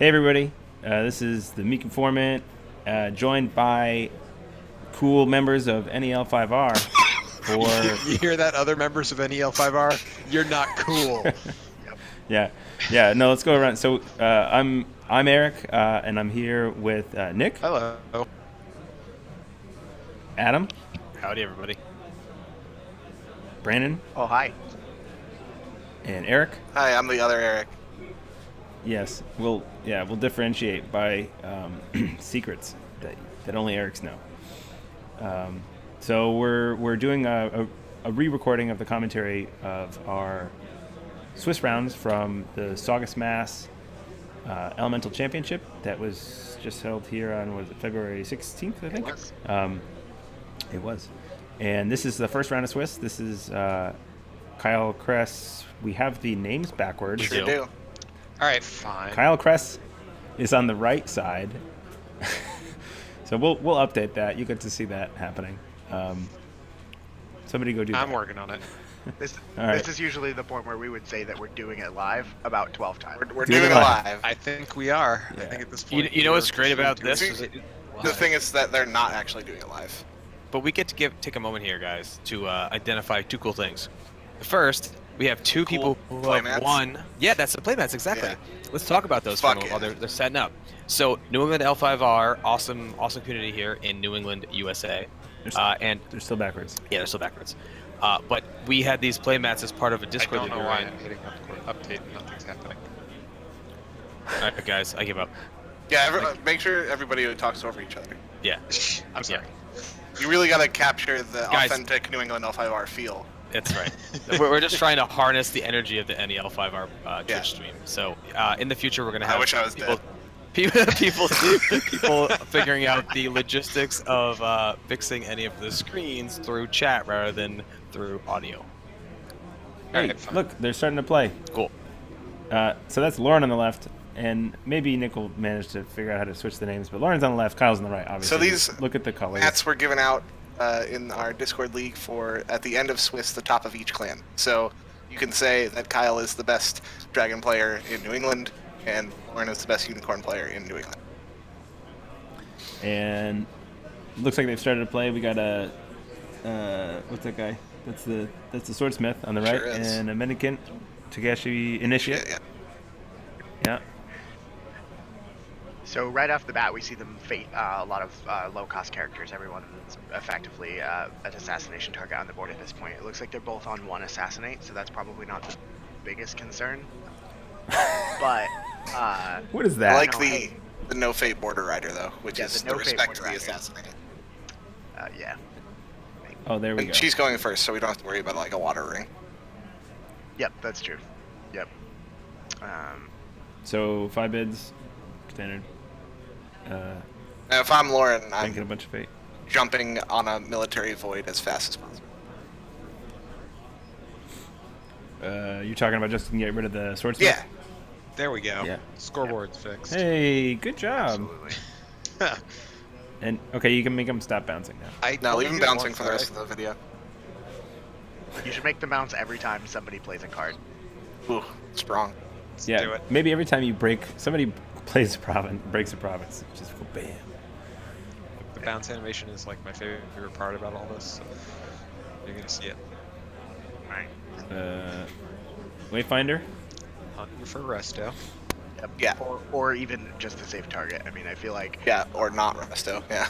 Hey everybody, this is the Meek Informant, joined by cool members of L5R for You hear that, other members of L5R? You're not cool. yeah. No, let's go around. So I'm Eric, and I'm here with Nick, Hello. Adam, Howdy, everybody. Brandon, Oh, hi. and Eric. Hi, I'm the other Eric. Yes, we'll differentiate by secrets that only Erics know. So we're doing a re-recording of the commentary of our Swiss rounds from the Saugus MA Elemental Championship that was just held here on February 16th, I think. It was. And this is the first round of Swiss. This is Kyle, Kress. We have the names backwards. Sure do. All right, fine. Kyle Kress is on the right side. So we'll update that. You get to see that happening. Somebody go do that. I'm working on it. This right. is usually the point where we would say that we're doing it live about 12 times. We're doing it live. I think we are. Yeah. I think at this point. You know what's great about this? The thing is that they're not actually doing it live. But we get to take a moment here, guys, to identify two cool things. The first, we have two people who have playmats? won. Yeah, that's the playmats, exactly. Yeah. Let's talk about those for a Fuck moment yeah. while they're setting up. So, New England L5R, awesome community here in New England, USA. And They're still backwards. yeah, they're still backwards. But we had these playmats as part of a I Discord don't that know we were why in. I'm hitting update and nothing's happening. All right, guys, I give up. Yeah, make sure everybody talks over each other. Yeah, I'm sorry. You really got to capture the Guys. authentic New England L5R feel. that's right. we're just trying to harness the energy of the NEL5R Twitch Yeah. stream. So in the future, we're going to have I wish I was people, dead. people figuring out the logistics of fixing any of the screens through chat rather than through audio. Hey, Alright, fine. look, they're starting to play. Cool. So that's Lauren on the left, and maybe Nick will manage to figure out how to switch the names. But Lauren's on the left, Kyle's on the right, obviously. So these look at the colors. Mats were given out in our Discord league for, at the end of Swiss, the top of each clan. So you can say that Kyle is the best dragon player in New England, and Lauren is the best unicorn player in New England. And looks like they've started to play. We got a what's that guy? That's the swordsmith on the right, Sure is. and a mendicant, Tagashi Initiate. Yeah. Yeah. So right off the bat, we see them fate a lot of low-cost characters. Everyone's effectively an assassination target on the board at this point. It looks like they're both on one assassinate, so that's probably not the biggest concern. But What is I that? like No, the hey. no fate border rider though, which Yeah, is the the no fate respect to border the rider. assassinated. yeah. Oh, there we And go. she's going first, so we don't have to worry about like a water ring. Yep, that's true. Yep. So 5 bids, standard. Now, if I'm Lauren, Banking a I'm bunch of fate. jumping on a military void as fast as possible. You're talking about just getting rid of the swordsmith? Yeah, There we go. Yeah. Scoreboard's fixed. Hey, good job. Absolutely. And okay, you can make them stop bouncing now. I no, only leave him did it bouncing once, for the rest right? of the video. You should make them bounce every time somebody plays a card. Ooh, strong. Let's Yeah, do it. maybe every time you somebody plays a province, breaks a province, just go bam. The bounce animation is like my favorite part about all this. So you're gonna see it. Right. Wayfinder. Hunting for Resto. Yep. Yeah. Or even just a safe target. I mean, I feel like Yeah, or not Resto. Yeah.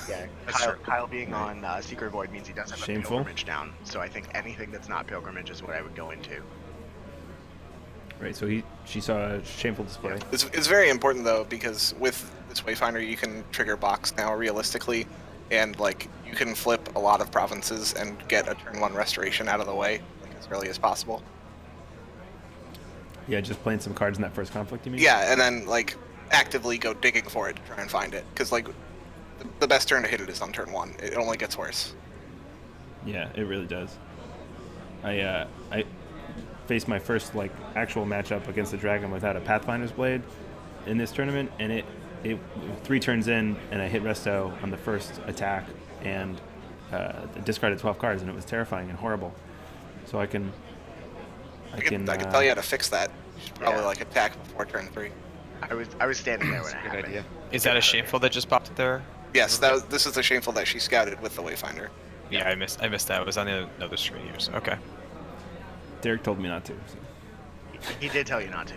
That's true. Kyle being on Secret Void means he does have Shameful. a pilgrimage down. So I think anything that's not pilgrimage is what I would go into. Right, so she saw a shameful display. It's very important though, because with this Wayfinder you can trigger box now realistically, and like you can flip a lot of provinces and get a turn 1 restoration out of the way like, as early as possible. Yeah, just playing some cards in that first conflict, you mean? Yeah, and then like actively go digging for it to try and find it, because like the best turn to hit it is on turn 1. It only gets worse. Yeah, it really does. I faced my first like actual matchup against the dragon without a Pathfinder's Blade in this tournament, and it 3 turns in, and I hit Resto on the first attack, and discarded 12 cards, and it was terrifying and horrible. So I can I can tell you how to fix that. You should probably like attack before turn 3. I was standing there when it Good happened. idea. Is that a shameful that just popped there? Yes, this is the shameful that she scouted with the Wayfinder. Yeah, I missed that. It was on another screen here. So okay. Derek told me not to. So. He did tell you not to.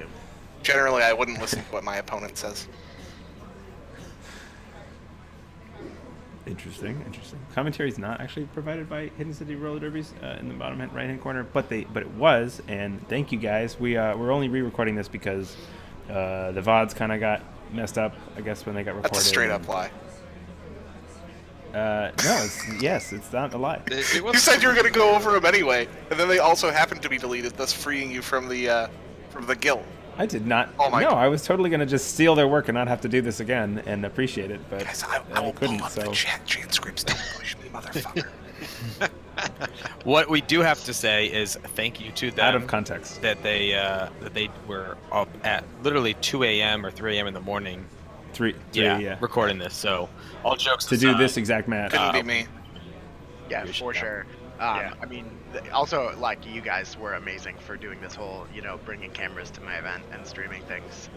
Generally, I wouldn't listen to what my opponent says. Interesting. Commentary is not actually provided by Hidden City Roller Derbies in the bottom right-hand corner, but it was. And thank you guys. We're only re-recording this because the VODs kind of got messed up, I guess, when they got recorded. That's a straight up lie. No, it's not a lie. You said you were going to go over them anyway, and then they also happened to be deleted, thus freeing you from the guild. I did not. Oh my no, God. I was totally going to just steal their work and not have to do this again and appreciate it, but Guys, I will couldn't. pull up So the chat transcripts. Don't push me, motherfucker. What we do have to say is thank you to them. out of context. That they were up at literally 2 a.m. or 3 a.m. in the morning. Three, Yeah, recording this. So all jokes to do aside, this exact match. Couldn't be me. Yeah, We should for know. sure. Yeah. I mean, also, like, you guys were amazing for doing this whole, bringing cameras to my event and streaming things.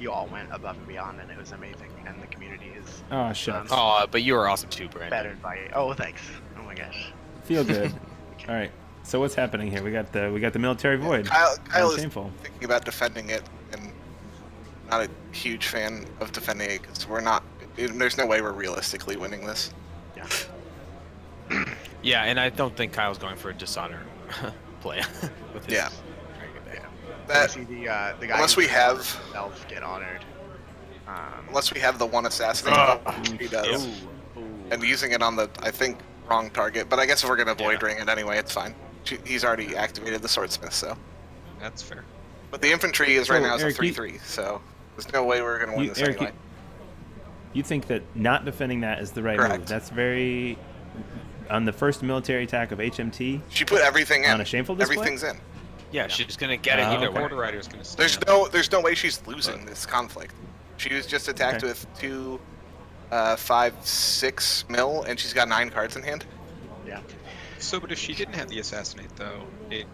You all went above and beyond, and it was amazing. And the community is Oh, shucks. Oh, but you were awesome too, Brandon. bettered by. Oh, thanks. Oh my gosh. Feel good. All right. So what's happening here? We got the military void. Kyle is Shameful. thinking about defending it, and not a huge fan of defending it because we're not. There's no way we're realistically winning this. Yeah. Yeah, and I don't think Kyle's going for a dishonor play with his. Yeah. I That see the guy unless who we have himself get honored. unless we have the one assassin, he does, and using it on the I think wrong target. But I guess if we're gonna void ring it anyway, it's fine. He's already activated the swordsmith, so. That's fair. But the infantry is right So, now is a Eric, 3/3, so there's no way we're gonna win this Eric, anyway. you think that not defending that is the right Correct. move? That's very on the first military attack of HMT. She put everything in. On a shameful display? Everything's in. Yeah, she's gonna get it Oh, either okay. way. Border Rider's gonna stay. There's no way she's losing this conflict. She was just attacked Okay. with 2, 5, 6 mil, and she's got 9 cards in hand. Yeah. So, but if she didn't have the assassinate, though, it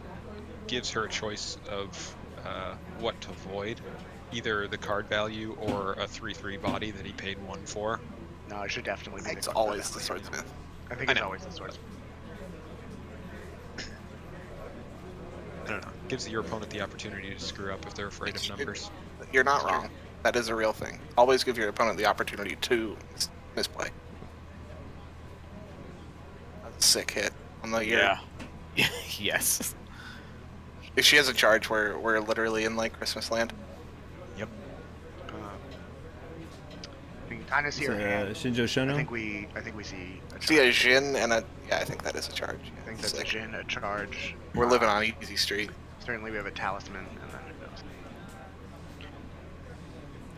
gives her a choice of what to void, either the card value or a 3/3 body that he paid 1 for. No, it should definitely be. It's always the swordsmith. I think I it's know. always the swordsmith. I don't know. Gives your opponent the opportunity to screw up if they're afraid of numbers. You're not wrong. That is a real thing. Always give your opponent the opportunity to misplay. That's a sick hit on the year. Yeah. Yes. If she has a charge, we're literally in like Christmas land. Yep. You can kind of see So, her hand. Shinjo I Shono. think we see a See a charge. Jin and a yeah, I think that is a charge. I think that's a Jin, a charge. We're living on easy street. Certainly, we have a talisman, and then who knows?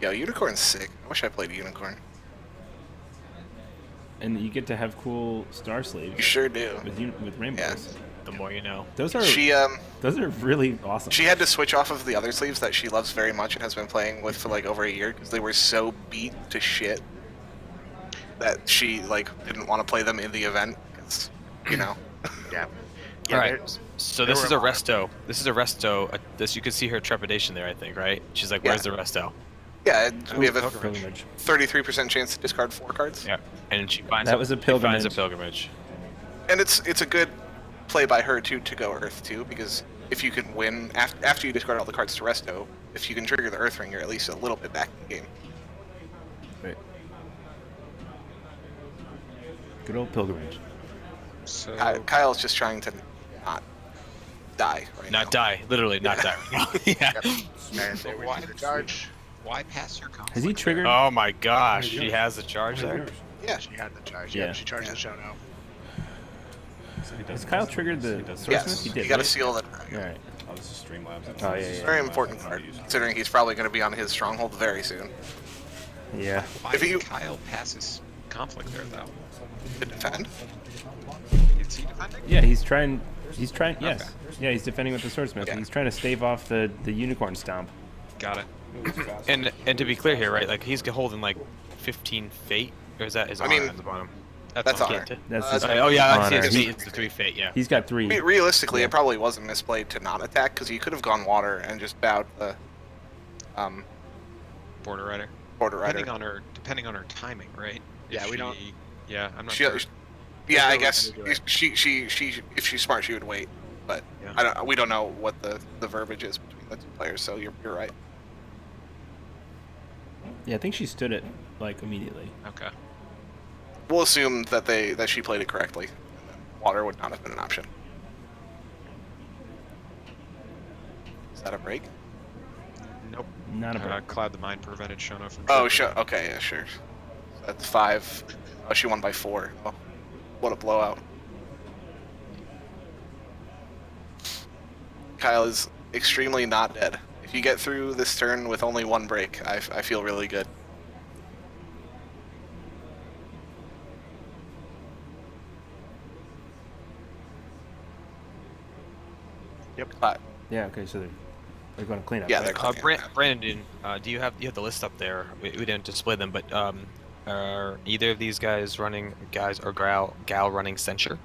Yo, Unicorn's sick. I wish I played Unicorn. And you get to have cool star You sleeves sure do. with rainbows. Yeah. The more you know. Those are She really awesome. she had to switch off of the other sleeves that she loves very much and has been playing with for like over a year because they were so beat to shit that she like didn't want to play them in the event. 'Cause, you know. Yeah. All right. there- So there this is were a a lot of- resto. This is a resto. This you can see her trepidation there, I think, right? She's like, "Where's the resto?" Yeah, and we have a pilgrimage. 33% chance to discard 4 cards. Yeah. And she finds That was a she finds a pilgrimage. pilgrimage. And it's a good play by her too to go Earth too, because if you can win after you discard all the cards to resto, if you can trigger the Earth Ring, you're at least a little bit back in the game. Right. Good old pilgrimage. So, Kyle's just trying to not die right now. Not die. Literally, not die. Yeah. And there we why- see the charge. why pass your conflict? Has he triggered? Oh my gosh, she has a charge there. Yeah. She had the charge. Yeah. Yeah, she charged the Shono. Has Kyle triggered the swordsmith? Yes. He did. You got to right? seal that. All right. Oh, this is Streamlabs. Oh, yeah, yeah. Very important card, considering he's probably going to be on his stronghold very soon. Yeah. Why If did you- Kyle pass his conflict there, though? To defend. Is he defending? Yeah, he's trying. Yes. Okay. Yeah, he's defending with the swordsmith. Yeah. He's trying to stave off the unicorn stomp. Got it. And to be clear here, right? Like he's holding like 15 fate, or is that his I honor mean, at the bottom? That's all. honor. That's That's his Oh yeah, I see honor. his He- fate. It's the 3 fate. Yeah. He's got 3. Realistically, Yeah. it probably wasn't misplayed to not attack because he could have gone water and just bowed the Border Rider. Border Rider. Depending on her timing, right? Yeah, we don't- Yeah, I'm not She, sure. yeah, no I guess reason to do it. she if she's smart, she would wait. But Yeah. we don't know what the verbiage is between the two players. So you're right. Yeah, I think she stood it like immediately. Okay. We'll assume that she played it correctly. And then water would not have been an option. Is that a break? Nope. Not a break. Cloud the Mind prevented Shona from. Oh, tripping. sure. Okay, yeah, sure. That's 5. Oh, she won by 4. Oh, what a blowout. Kyle is extremely not dead. If you get through this turn with only 1 break, I feel really good. Yep. Yeah. Okay. So they're going to clean up. Yeah, right? they're cleaning up. Brandon, do you have the list up there? We didn't display them, but are either of these guys or gal running censure?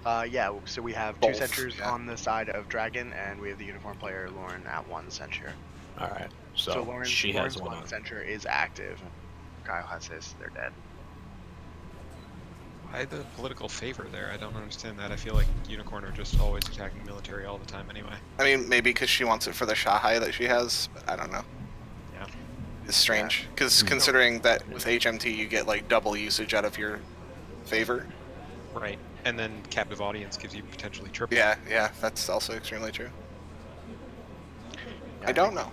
Yeah, so we have Both, 2 censures yeah. on the side of Dragon, and we have the uniform player Lauren at 1 censure. All right, So so Lauren's she has one. 1 censure is active. Kyle has his, they're dead. Why the political favor there? I don't understand that. I feel like Unicorn are just always attacking military all the time anyway. I mean, maybe because she wants it for the Shahai that she has, but I don't know. Yeah. It's strange, because considering that with HMT you get like double usage out of your favor. Right. And then captive audience gives you potentially triple. Yeah, that's also extremely true. Yeah, I don't know.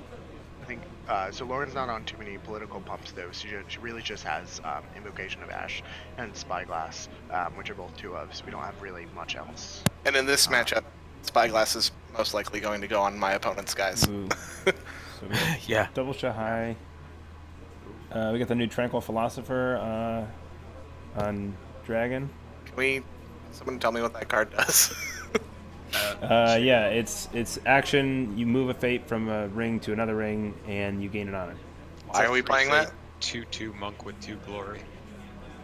I think so. Lauren's not on too many political pumps though. She really just has Invocation of Ash and Spyglass, which are both 2 ofs. We don't have really much else. And in this matchup, Spyglass is most likely going to go on my opponent's guys. Ooh. So we got Yeah. double Shahai. We got the new Tranquil Philosopher on Dragon. Can someone tell me what that card does? Yeah, it's action. You move a fate from a ring to another ring, and you gain an honor. Why are we playing that? 2/2 monk with 2 glory.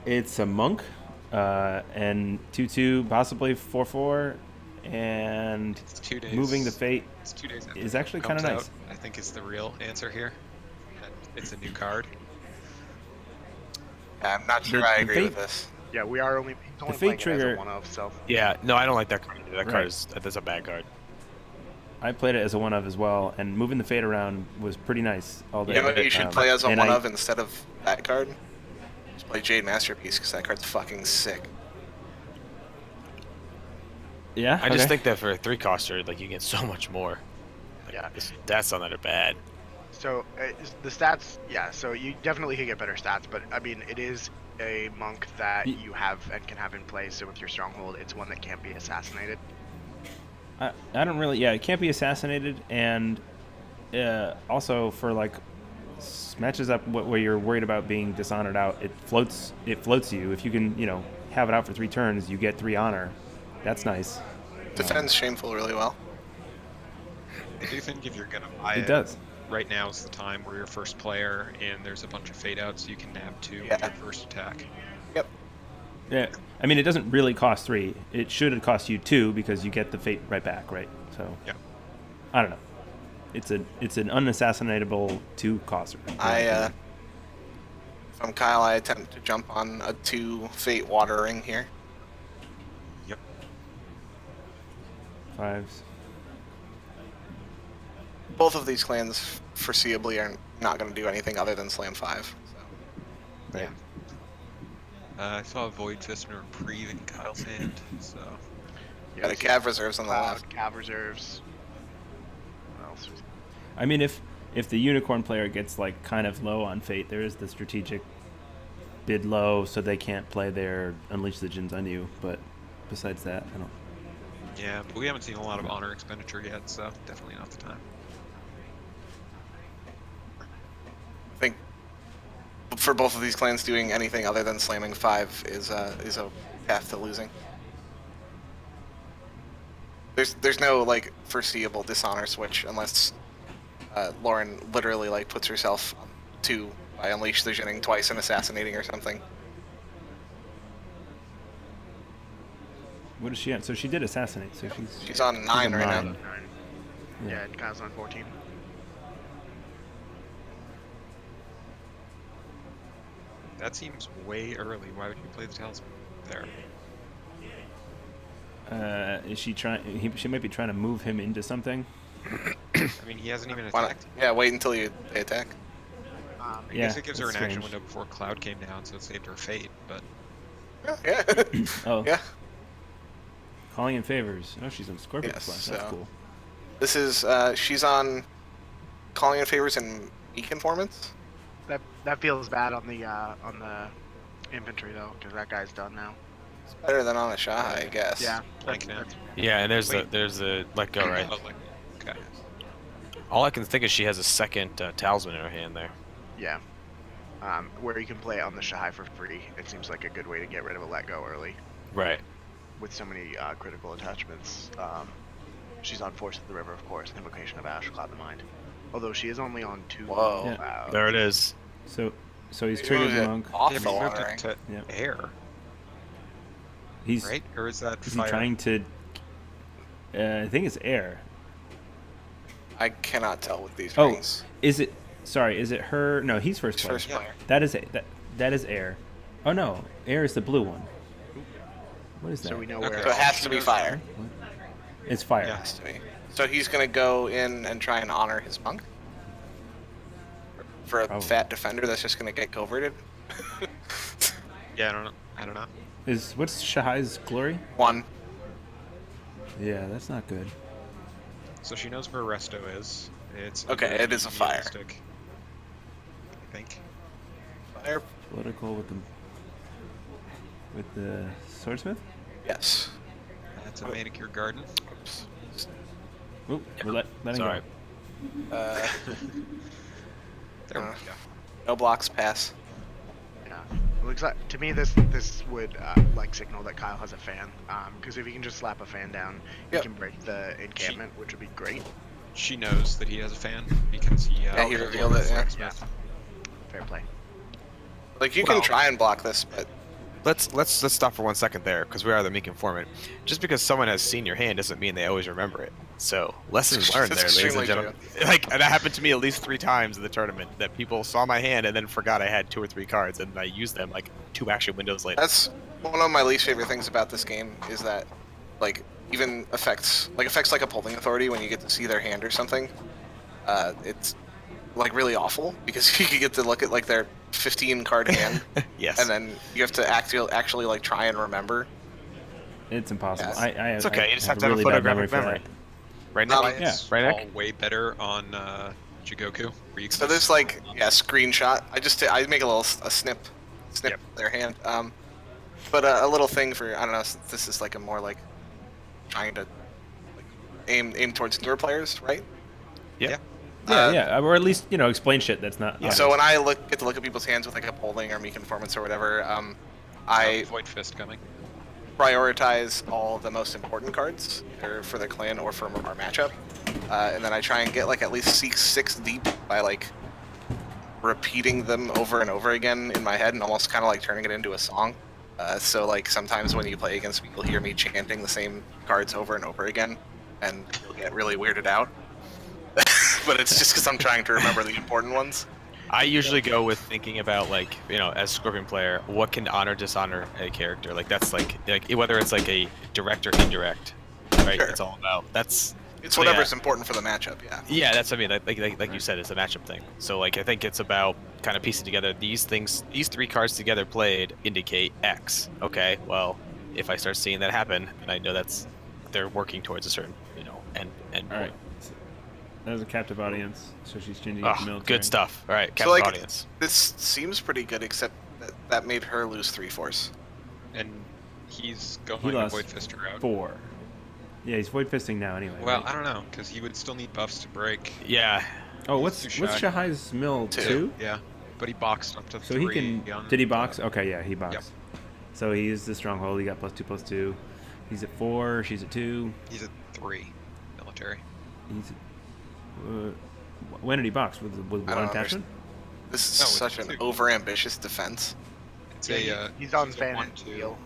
It's a monk, and 2/2, possibly 4/4, and It's 2 days. moving the fate It's 2 days. After is it actually comes kind of nice. out, I think is the real answer here. And it's a new card. Yeah, I'm not sure The- I the agree fate- with this. Yeah, we are only he's only fate playing it trigger- as a 1 of, so Yeah, no, I don't like that card. That Right. card that's a bad card. I played it as a 1-of as well, and moving the fate around was pretty nice all day. You know what you should play as a and 1-of instead of that card? Just play Jade Masterpiece, because that card's fucking sick. Yeah, I just okay. think that for a 3-coster, like you get so much more. Like, Yeah. the stats on that are bad. So the stats, yeah. So you definitely can get better stats, but I mean, it is a monk that Y- you have and can have in play. So with your stronghold, it's one that can't be assassinated. I don't really. Yeah, it can't be assassinated, and also for like matches up where you're worried about being dishonored out. It floats you. If you can, have it out for 3 turns, you get 3 honor. That's nice. Defends Shameful really well. I do think if you're gonna buy It does. right now is the time where you're first player and there's a bunch of fade outs, you can nab 2 with Yeah. your first attack. Yep. Yeah, I mean, it doesn't really cost 3. It should cost you 2 because you get the fate right back, right? So Yeah. I don't know. It's an unassassinatable 2 coster. If I'm Kyle, I attempt to jump on a 2 Fate Water Ring here. Yep. 5s. Both of these clans foreseeably are not going to do anything other than slam 5. So. Right. I saw a Void Fist and a Reprieve in Kyle's hand, so Got a Cav Reserves on the Cloud, left. Cav reserves. What else? I mean, if the unicorn player gets like kind of low on fate, there is the strategic bid low, so they can't play their Unleash the Djinns on you. But besides that, I don't. yeah, but we haven't seen a lot of honor expenditure yet, so definitely not the time. I think for both of these clans, doing anything other than slamming 5 is a path to losing. There's no like foreseeable dishonor switch unless Lauren literally like puts herself on 2 by Unleash the Djinning twice and assassinating or something. What is she on? So she did assassinate. So She's on 9 right now. 9. Yeah, and Kyle's on 14. That seems way early. Why would you play the talisman there? Is she trying? She might be trying to move him into something. I mean, he hasn't even Why not? attacked. Yeah, wait until they attack. I Yeah, guess it gives her an that's action strange. window before Cloud came down, so it saved her fate. But Yeah. Oh, Yeah. calling in favors. Oh, she's on Scorpion Yes, Flash. That's so- cool. This is she's on calling in favors and e-conformance. That feels bad on the infantry though, because that guy's done now. It's better than on a Shahai, I guess. Yeah. Like now. Yeah, and there's Wait. the let go, right? Oh, like, okay. All I can think is she has a second talisman in her hand there. Yeah. Where you can play it on the Shahai for free. It seems like a good way to get rid of a let go early. Right. With so many critical attachments. She's on Force of the River, of course, Invocation of Ash, Cloud the Mind. Although she is only on 2. Whoa. Yeah. There it is. So he's Maybe triggered move the it monk. off Yeah, the but he moved watering. it to Yeah. air, He's right? Or is that is he fire? trying to? I think it's air. I cannot tell with these Oh, rings. is it? Sorry, is it her? No, he's first It's player. first Yeah. player. That is air. Oh no, air is the blue one. What is that? So we know Okay. where. So it has to She be knows- fire. It's fire. Yeah. Has to be. So he's gonna go in and try and honor his monk. For a Oh. fat defender that's just gonna get coverted. Yeah, I don't know. What's Shahai's glory? 1. Yeah, that's not good. So she knows where Resto is. It's Okay, either it is a fire. realistic, I think. Fire. Political with the swordsmith. Yes. That's a manicure garden. Oops. Oop, we're letting Sorry. go. There we Uh, go. No blocks, pass. Yeah. It looks like to me this would like signal that Kyle has a fan. Because if he can just slap a fan down, Yep. he can break the encampment, which would be great. She knows that he has a fan because he. Yeah, he revealed it, yeah. Yeah. Fair play. Like you Well- can try and block this, but Let's stop for 1 second there, because we are the meek informant. Just because someone has seen your hand doesn't mean they always remember it. So lessons learned That's there, ladies and extremely gentlemen. Like, and that happened to me at least 3 times in the tournament. That people saw my hand and then forgot I had 2 or 3 cards, and I used them like 2 action windows later. that's one of my least favorite things about this game is that, like, even effects like a polling authority when you get to see their hand or something, it's like really awful because you get to look at like their 15 card hand Yes. and then you have to actually like try and remember. It's impossible. Yes. I It's okay, I you just have to have a really bad photographic for memory. that. Right now, Yeah. It's Right, all Nick? way better on Jigoku. Where you can So just- there's like screenshot. I make a snip Yep. of their hand. But a little thing for I don't know. This is like a more like trying to like aim towards newer players, right? Yeah. Yeah, Uh, yeah, or at least explain shit that's not. Yeah. So when I get to look at people's hands with like a polling or meek conformance or whatever, I Void Fist coming. prioritize all the most important cards, either for the clan or for our matchup, and then I try and get like at least six deep by like repeating them over and over again in my head and almost kind of like turning it into a song. So like sometimes when you play against me, you'll hear me chanting the same cards over and over again, and you'll get really weirded out. But it's just because I'm trying to remember the important ones. I usually go with thinking about like, as a Scorpion player, what can honor dishonor a character? Like that's like whether it's like a direct or indirect, right? Sure. It's all about It's So, whatever's yeah. important for the matchup. Yeah. Yeah, that's what I mean. Like you said, it's a matchup thing. So like I think it's about kind of piecing together these things. These 3 cards together played indicate X. Okay, well, if I start seeing that happen, then I know they're working towards a certain end All right. point. That was a captive audience, so she's changing it to Oh, military. good stuff. All right, So, captive like, audience. This seems pretty good, except that made her lose 3 force. And he's going He to lost Void Fist her out. 4. Yeah, he's void fisting now anyway. Well, right? I don't know, because he would still need buffs to break. Yeah, Oh, what's too shy. Shahai's mill? 2? Yeah, but he boxed up to So 3. he can. on, Did he box? Okay, yeah, he boxed. Yep. So he used the stronghold. He got +2/+2. He's at 4. She's at 2. He's at 3 military. He's. When did he box? With I one don't attachment? This is No, it's such an 2. over-ambitious defense. It's Yeah, a, he's on he's a fan 1-2. and seal.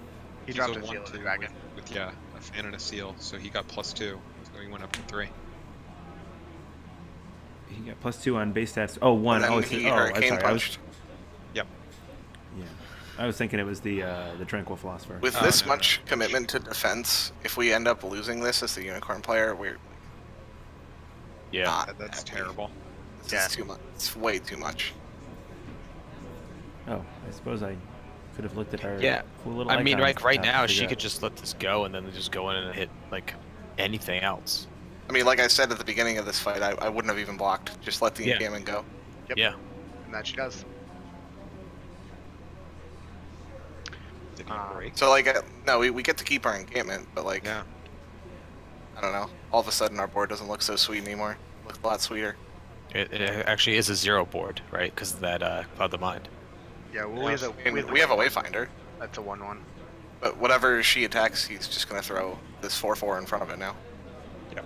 He He's dropped a a seal on the 1-2 dragon. with a fan and a seal, so he got +2. So he went up to 3. He got +2 on base stats. Oh, 1. And then Oh, he I'm hurricane sorry. punched. Yep. Yeah. I was thinking it was the Tranquil Philosopher. With Oh, this no, much no. commitment to defense, if we end up losing this as the unicorn player, we're Yeah. not. That's happy. terrible. This Yeah. is too much. It's way too much. Oh, I suppose I could have looked at our Yeah. cool little I mean, icons at the right top now to she figure could out- just let this go and then just go in and hit like anything else. I mean, like I said at the beginning of this fight, I wouldn't have even blocked. Just let the Yeah. encampment go. Yep. Yeah. And that she does. Did he break? So like, no, we get to keep our encampment, but like, Yeah. I don't know. All of a sudden, our board doesn't look so sweet anymore. It looks a lot sweeter. It actually is a 0 board, right? Because of that Cloud of the Mind. Yeah, well, Yeah. We have a Wayfinder, That's a 1/1. but whatever she attacks, he's just gonna throw this 4/4 in front of it now. Yep.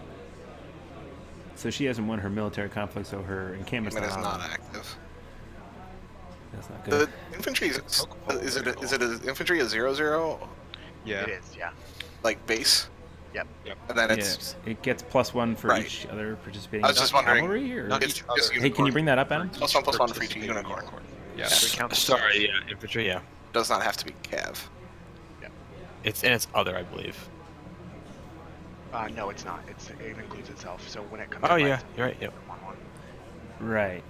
So she hasn't won her military conflict, so her encampment's Encampment is not not on. active. That's not The good. infantry is Poke pole, is it very is it a infantry a 0/0 Yeah. It is, yeah. like base, Yep. and then it's Yeah, it gets +1 for Right. each other participating I was just cavalry, wondering- or... Not it's each just other. Hey, can you bring that up, Or Adam? +1/+1 for each participating unicorn. Yeah. Yes. So it counts as Sorry, yeah, infantry, yeah. Does not have to be cav. It's other, I believe. No, it's not. It includes itself. So when it comes. Oh to yeah, fights, you're right. Yep. it's 1/1. Right.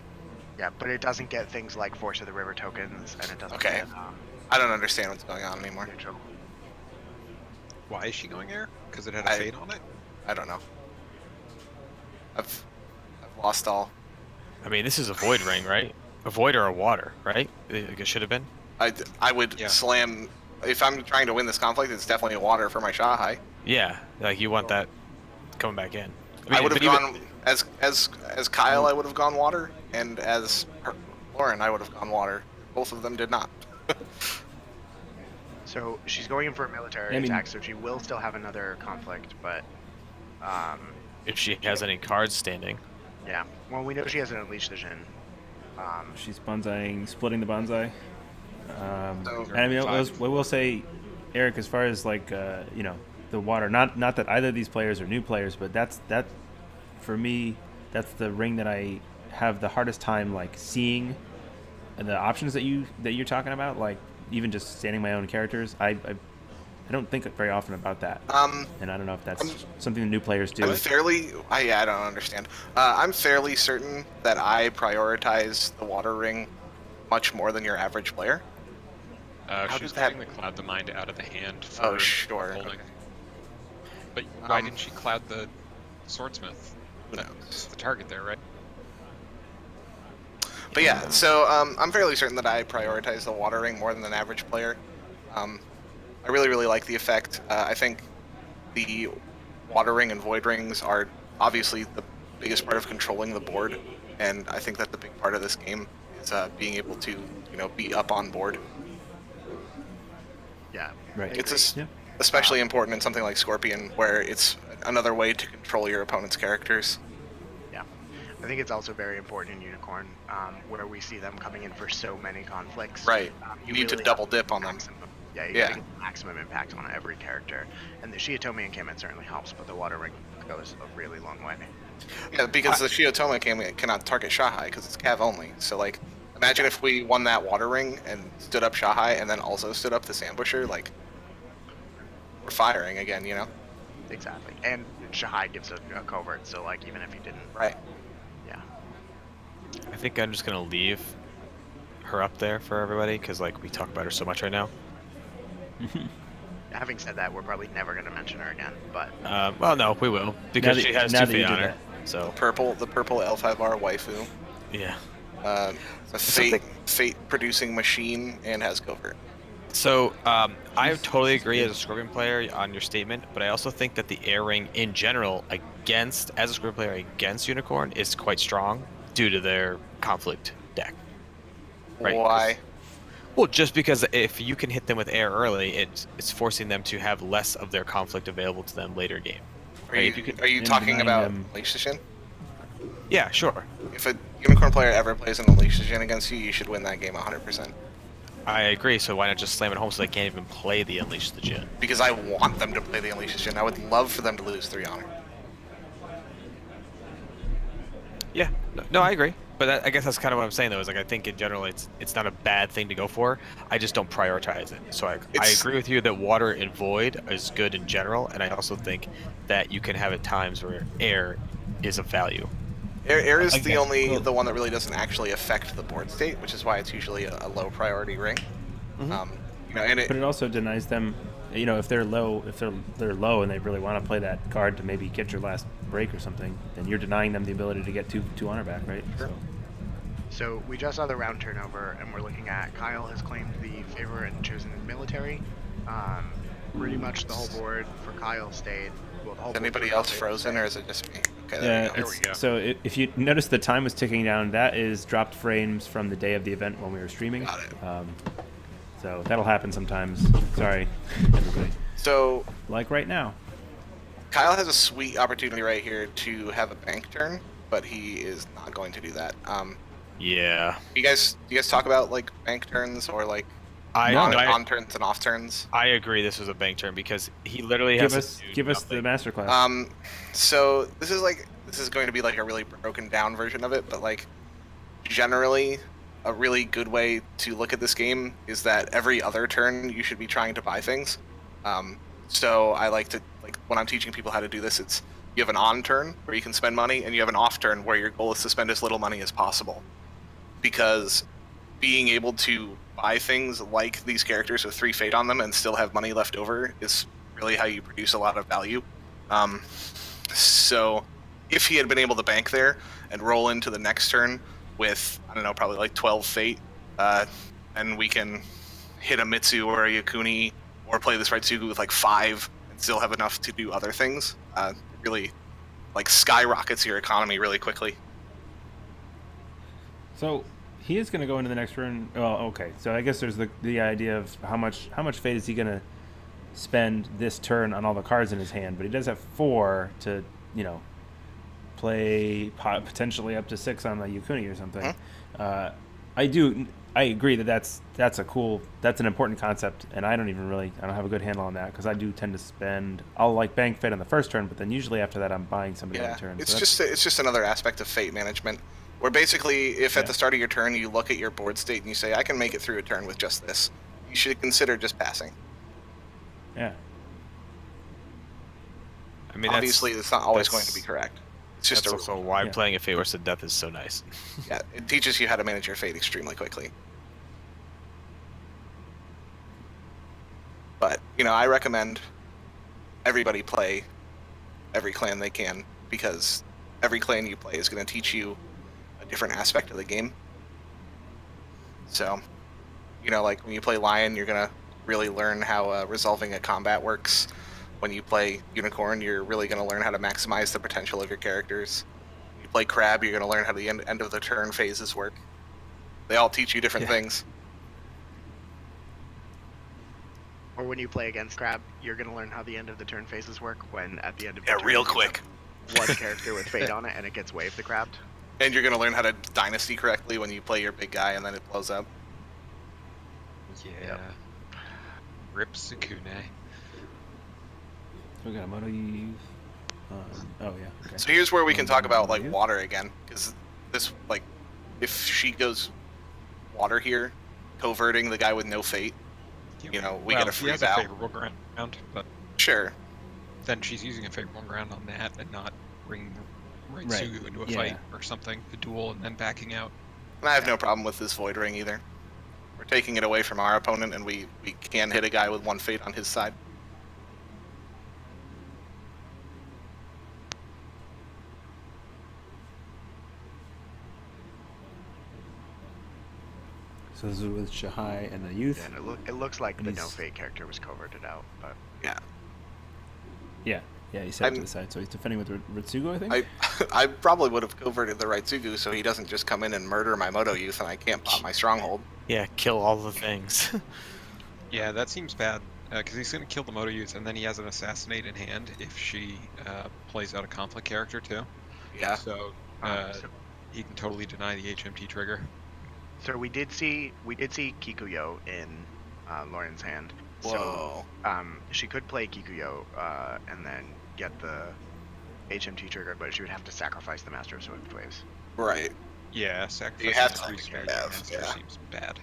Yeah, but it doesn't get things like Force of the River tokens, and it doesn't Okay. get I don't understand what's going on anymore. neutral. Why is she going there? Because it had a I- fade on it? I don't know. I've lost all. I mean, this is a void ring, right? A void or a water, right? It should have been. I would Yeah. slam if I'm trying to win this conflict. It's definitely a water for my Shahai. Yeah, like you want that coming back in. I would have but even- gone as Kyle. I would have gone water, and as Lauren, I would have gone water. Both of them did not. So she's going in for a military I mean- attack, so she will still have another conflict, but if she has any cards standing. yeah. Well, we know she has an Unleash the Jinn. She's bonsaiing, splitting the bonsai. So- And I mean, I will say, Eric, as far as like the water, not that either of these players are new players, but that for me, that's the ring that I have the hardest time like seeing the options that you're talking about, like even just standing my own characters. I don't think very often about that, and I don't know if that's something the new players do. I don't understand. I'm fairly certain that I prioritize the water ring much more than your average player. How She's does that- putting the Cloud the Mind out of the hand for Oh, sure. holding. Okay. But why didn't she Cloud the Swordsmith? Who That's knows? the target there, right? But yeah, so I'm fairly certain that I prioritize the water ring more than an average player. I really, really like the effect. I think the water ring and void rings are obviously the biggest part of controlling the board, and I think that the big part of this game is being able to, be up on board. Yeah. Right. I It's agree. especially important in something like Scorpion, where it's another way to control your opponent's characters. Yeah. I think it's also very important in Unicorn, where we see them coming in for so many conflicts. Right. You need to really double have dip on them. maximum- Yeah, you're Yeah. getting maximum impact on every character. And the Shiatomi encampment certainly helps, but the Water Ring goes a really long way. Yeah, because the Shiotoma cannot target Shahai because it's Cav only. So like, imagine if we won that water ring and stood up Shahai and then also stood up this ambusher. Like, we're firing again, Exactly. And Shahai gives a covert, so like even if he didn't, Right. yeah. I think I'm just gonna leave her up there for everybody because like we talk about her so much right now. Having said that, we're probably never going to mention her again, but Well, no, we will because that- she has now 2 that you feet on did her. So The purple L5R waifu. yeah. A fate producing machine and has covert. So I totally agree as a Scorpion player on your statement, but I also think that the air ring in general as a Scorpion player against Unicorn is quite strong due to their conflict deck. Right. Why? Well, just because if you can hit them with air early, it's forcing them to have less of their conflict available to them later game. Are you, you could- are you and talking denying about them- Unleash Yeah, sure. If a Unicorn player ever plays an Unleash against you, you should win that game 100%. I agree. So why not just slam it home so they can't even play the Unleash the Jinn? Because I want them to play the Unleash I would love for them to lose 3 honor. Yeah. No, I agree. I guess that's kind of what I'm saying though. Is like I think in general it's not a bad thing to go for. I just don't prioritize it. So I agree with you that water and void is good in general, and I also think that you can have at times where air is of value. Air is Again, the one that really doesn't actually affect the board state, which is why it's usually a low priority ring. You know, and but it also denies them, you know, if they're low and they really want to play that card to maybe get your last break or something, then you're denying them the ability to get two honor back, right? Sure. So we just saw the round turnover, and we're looking at Kyle has claimed the favor and chosen military. Pretty much the whole board for Kyle stayed. Well, the whole Is anybody else frozen, or is it just me? Okay, there we go. we go. So if you notice the time was ticking down, that is dropped frames from the day of the event when we were streaming. Got it. So that'll happen sometimes. Sorry, everybody. So Like right now. Kyle has a sweet opportunity right here to have a bank turn, but he is not going to do that. Yeah. Do you guys talk about like bank turns or like I on turns and off turns? I agree. This was a bank turn because he literally has Give us the masterclass. So this is going to be like a really broken down version of it, but like generally a really good way to look at this game is that every other turn you should be trying to buy things. So I like to, like when I'm teaching people how to do this, it's you have an on turn where you can spend money, and you have an off turn where your goal is to spend as little money as possible. Because being able to buy things like these characters with 3 fate on them and still have money left over is really how you produce a lot of value. So if he had been able to bank there and roll into the next turn with, I don't know, probably like 12 fate, and we can hit a Mitsu or a Yakuni or play this Raitsugu with like 5 and still have enough to do other things, really like skyrockets your economy really quickly. So he is going to go into the next turn. Well, okay. So I guess there's the idea of how much fate is he going to spend this turn on all the cards in his hand, but he does have 4 to, you know, play potentially up to 6 on the Yakuni or something. I agree that's an important concept, and I don't have a good handle on that because I do tend to spend. I'll like bank fate on the first turn, but then usually after that I'm buying somebody on the turn. It's just another aspect of fate management, where basically if at the start of your turn you look at your board state and you say I can make it through a turn with just this, you should consider just passing. Yeah. I mean, obviously it's not always going to be correct. It's just that's also why playing a Fate Worse to Death is so nice. Yeah, it teaches you how to manage your fate extremely quickly. But, you know, I recommend everybody play every clan they can, because every clan you play is going to teach you a different aspect of the game. So, you know, like when you play Lion, you're going to really learn how resolving a combat works. When you play Unicorn, you're really going to learn how to maximize the potential of your characters. When you play Crab, you're going to learn how the end of the turn phases work. They all teach you different things. Or when you play against Crab, you're going to learn how the end of the turn phases work when at the end of the turn, real quick. One character with fate on it and it gets waved the Crab. And you're going to learn how to Dynasty correctly when you play your big guy and then it blows up. Yeah. Rip Sukune. We got a Moto Eve. Oh yeah. Okay. So here's where we can talk about like water again, because this, like, if she goes water here, coverting the guy with no fate, you know, we get a free She has bow. a favorable ground, but Sure. then she's using a favorable ground on that and not bringing Raitsugu into a fight or something, the duel, and then backing out. And I have no problem with this Void Ring either. We're taking it away from our opponent, and we can hit a guy with 1 fate on his side. So this is with Shahai and the youth. Yeah, and it looks like And the he's- no fate character was coverted out, but Yeah. Yeah, he set it to the side, so he's defending with Ritsugo, I think. I probably would have coverted the Raitsugu so he doesn't just come in and murder my Moto Youth and I can't pop my Stronghold. Yeah, kill all the things. Yeah, that seems bad, because he's going to kill the Moto Youth, and then he has an Assassinate in hand if she plays out a Conflict character, too. Yeah. So he can totally deny the HMT trigger. so we did see Kikuyo in Lauren's hand. Whoa. So she could play Kikuyo and then get the HMT trigger, but she would have to sacrifice the Master of Swift Waves. Right. Yeah, sacrificing You have the to 3 have, Strategy Master yeah. seems bad.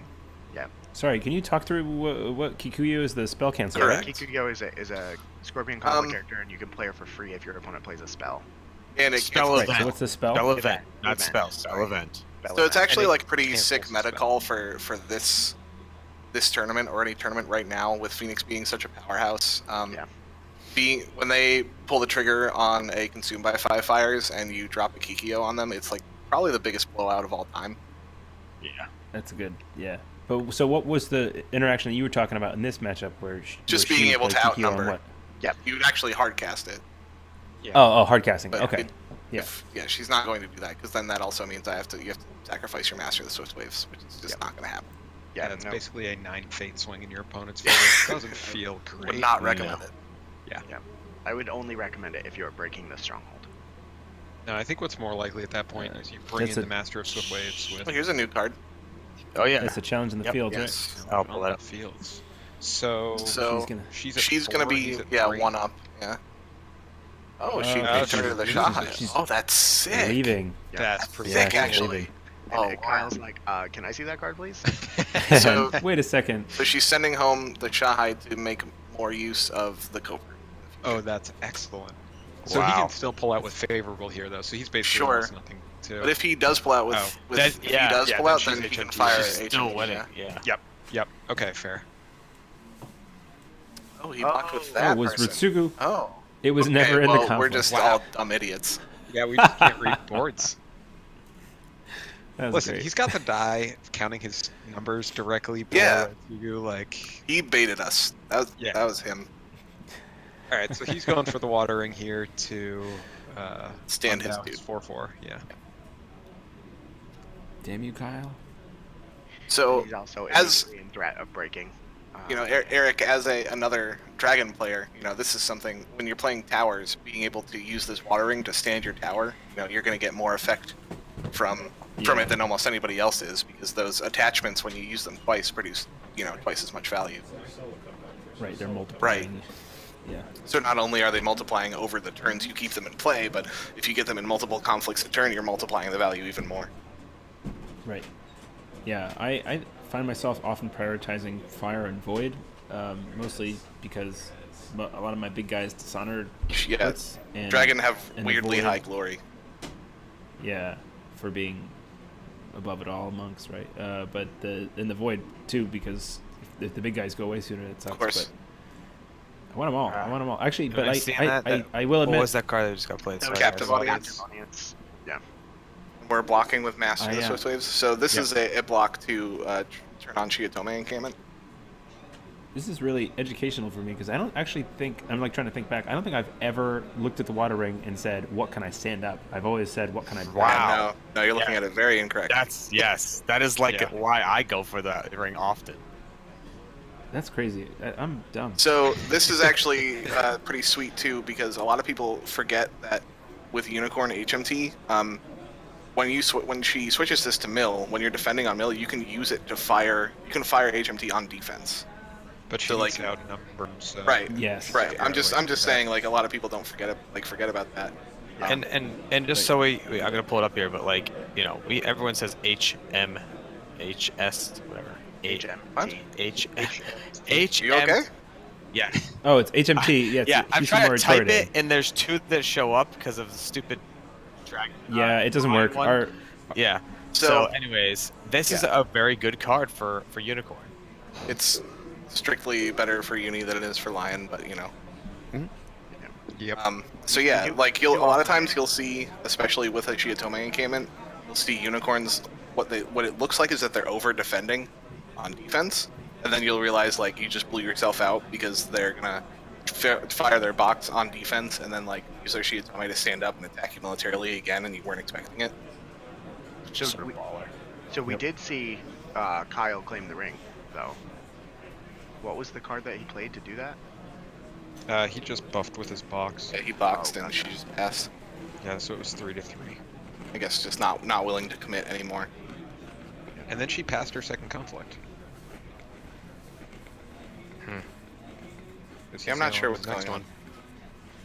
Sorry, can you talk through what Kikuyu is the spell cancel? Correct. Right? Kikuyo is a Scorpion combo character, and you can play her for free if your opponent plays a spell. And it Spell Right. event. So what's the spell? Spell event, Event. not Event, spell. Spell sorry. event. Spell So it's event. actually And it like pretty cancels sick the meta spell. call for this tournament or any tournament right now with Phoenix being such a powerhouse. Yeah. When they pull the trigger on a consumed by 5 fires and you drop a Kikyo on them, it's like probably the biggest blowout of all time. Yeah. That's good. Yeah. But so what was the interaction that you were talking about in this matchup where Just where being she able played to Kikuyu on outnumber. what? You would actually hard cast it. Yeah. Oh, hard casting. But Okay. Yeah. She's not going to do that because then that also means you have to sacrifice your Master of the Swift Waves, which is just not going to happen. Yeah, Yeah, it's no, basically a 9 fate swing in your opponent's favor. It doesn't feel great. Would not recommend it. I would only recommend it if you're breaking the stronghold. No, I think what's more likely at that point is you bring That's in a- the Master of Swift Waves with Oh, here's a new card. Oh yeah. It's a challenge in the Yep. field, Yes. I'll pull that on up. the fields. So, So she's at she's going 4, to he's be at 3. 1 up. Yeah. Oh, she Oh, picked her to the she's- shot. she's- Oh, that's sick. leaving. That's pretty Sick, Yeah, actually. leaving. And Oh, Kyle's like, can I see that card, please? So- Wait a second. So she's sending home the Shahai to make more use of the Covert. Oh, that's excellent. So he Wow. can still pull out with favorable here, though. So he's basically Sure. almost nothing to. But if he does pull out with, Oh. if he does pull out, she's then he can HMT. fire She's HMT. still winning. Yeah. Yeah. Yep. Okay, fair. Oh, he blocked with Oh, that it was person. Ritsugu. Oh. It was Okay, never in well, the conflict. we're just Wow. all dumb idiots. Yeah, we just can't read boards. That was Listen, great. he's got the die counting his numbers directly. below Yeah. Atsugu, like. He baited us. That was him. All right, so he's going for the watering here to Stand his undown dude. 4/4. Yeah. Damn you, Kyle. So, He's also as- immediately in threat of breaking. Eric, as another dragon player, this is something when you're playing towers, being able to use this watering to stand your tower, you're going to get more effect from it than almost anybody else is, because those attachments, when you use them twice, produce twice as much value. Right, they're multiplying. Right. Yeah. So not only are they multiplying over the turns you keep them in play, but if you get them in multiple conflicts a turn, you're multiplying the value even more. Right. Yeah, I find myself often prioritizing fire and void, mostly because a lot of my big guys dishonor Yeah, crits and Dragon have and weirdly avoid- high glory. Yeah, for being above it all amongst, right? But in the void too, because if the big guys go away sooner, it sucks. Of course. But I want them all. I want them all. Actually, Have but I I, seen I, that? I, I will What admit. was that card that just got played? That Sorry, was Captive guys. Audience. Audience. Yeah. We're blocking with Master of the yeah. Swift Waves. So this Yep. is a block to turn on Shiotome Encampment. This is really educational for me because I don't actually think I'm like trying to think back. I don't think I've ever looked at the water ring and said, "What can I stand up?" I've always said, "What can I?" Wow. Yeah, no, you're looking Yeah. at it very incorrect. Yes. That is like Yeah. why I go for the ring often. That's crazy. I'm dumb. So this is actually pretty sweet too, because a lot of people forget that with Unicorn HMT, when she switches this to mill, when you're defending on mill, you can use it to fire. You can fire HMT on defense. But she So, needs like- to outnumber him, so. Right. Yes. Right. I'm just Right. saying, like, a lot of people don't forget about that. And just so I'm gonna pull it up here, but like everyone says HM, HS, whatever. What? H. You okay? Yeah. Oh, it's HMT. Yeah. Yeah. I'm trying to type retarded. it, and there's two that show up because of the stupid dragon. Yeah, it doesn't work. one. Our, Yeah. So- So, anyways, this is Yeah. a very good card for Unicorn. It's strictly better for Uni than it is for Lion, but Yep. So yeah, like a lot of times you'll see, especially with a Shiotome encampment, you'll see unicorns. What it looks like is that they're over defending on defense, and then you'll realize like you just blew yourself out because they're gonna fire their box on defense and then like use their Shiotome to stand up and attack you militarily again, and you weren't expecting it. Just So we- baller. So we did see Kyle claim the ring, though. What was the card that he played to do that? He just buffed with his box. Yeah, he boxed Oh, and gotcha. she just passed. Yeah, so it was 3-3. I guess just not willing to commit anymore. And then she passed her second conflict. Is he Yeah, I'm not saying sure on what's the next going on.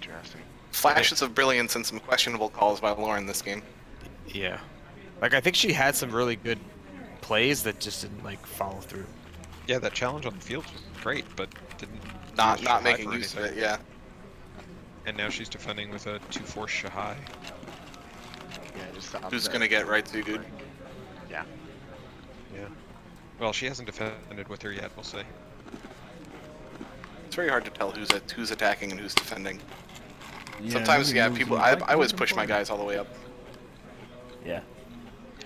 Interesting. Flashes of brilliance and some questionable calls by Lauren this game. Yeah. Like I think she had some really good plays that just didn't like follow through. Yeah, that challenge on the field was great, but didn't Not use not Shahai making for use of anything. it. Yeah. And now she's defending with a 2-force Shahai. Yeah, just Who's gonna get right to dude? Yeah. Yeah. Well, she hasn't defended with her yet. We'll see. It's very hard to tell who's attacking and who's defending. Yeah, Sometimes, nobody yeah, moves people. in I like always that push my before. guys all the way up. Yeah.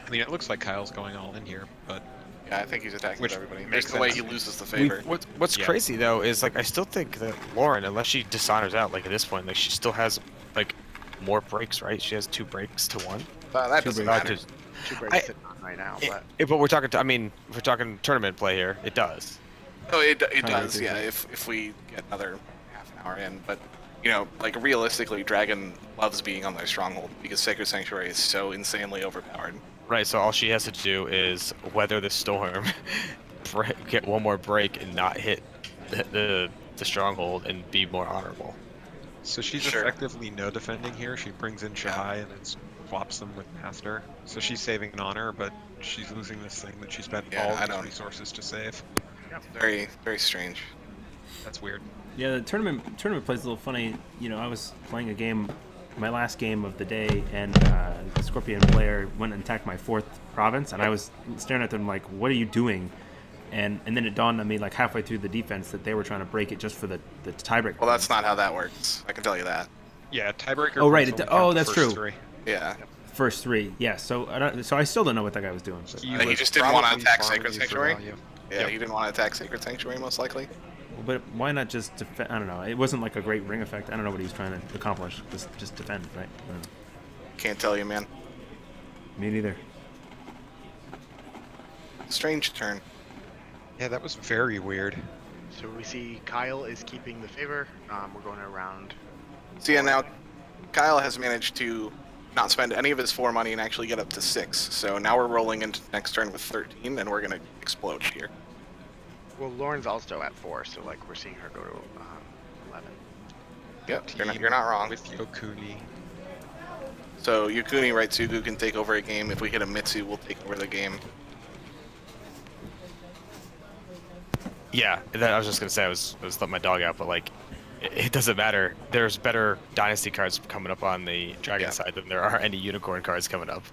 I mean, it looks like Kyle's going all in here, but Yeah, I think he's attacking Which with everybody. makes There's no way he sense. loses the favor. What's Yeah. crazy though is like I still think that Lauren, unless she dishonors out, like at this point, like she still has like more breaks, right? She has 2 breaks to 1. That Two doesn't breaks. matter. Just- Two breaks sitting on right now, but but we're talking. I mean, if we're talking tournament play here. It does. Oh, it Tiebreaker, does. Yeah, yeah. if we get another half an hour in, but you know, like realistically, Dragon loves being on their stronghold because Sacred Sanctuary is so insanely overpowered. Right. So all she has to do is weather the storm, get 1 more break, and not hit the stronghold, and be more honorable. so she's Sure. effectively no defending here. She brings in Shahai and then swaps them with Master. So she's saving an honor, but she's losing this thing that she spent Yeah, all I of don't- these resources to save. Very, very strange. That's weird. Yeah, the tournament plays a little funny. You know, I was playing a game, my last game of the day, and the Scorpion player went and attacked my 4th province, and I was staring at them like, "What are you doing?" And then it dawned on me like halfway through the defense that they were trying to break it just for the tiebreak. Well, that's not how that works. I can tell you that. Yeah, tiebreaker. Oh, right, points it- only count oh, the that's first true. 3. Yeah. First 3, yeah. So I still don't know what that guy was doing. But, He was just didn't wanna probably attack farming Sacred you for Sanctuary? value. Yeah, Yep. he didn't want to attack Sacred Sanctuary, most likely. but why not just defend? I don't know. It wasn't like a great ring effect. I don't know what he was trying to accomplish. Just defend, right? I don't know. Can't tell you, man. Me neither. Strange turn. Yeah, that was very weird. so we see Kyle is keeping the favor. We're going around. See, and now Kyle has managed to not spend any of his 4 money and actually get up to 6. So now we're rolling into next turn with 13, and we're gonna explode here. Well, Lauren's also at 4, so like we're seeing her go to 11. Yep, you're Team not wrong. With Yokuni. So Yukuni Raitsugu can take over a game. If we hit a Mitsu, we'll take over the game. Yeah, I was just gonna say I was letting my dog out, but like, it doesn't matter. There's better dynasty cards coming up on the dragon Yeah. side than there are any unicorn cards coming up.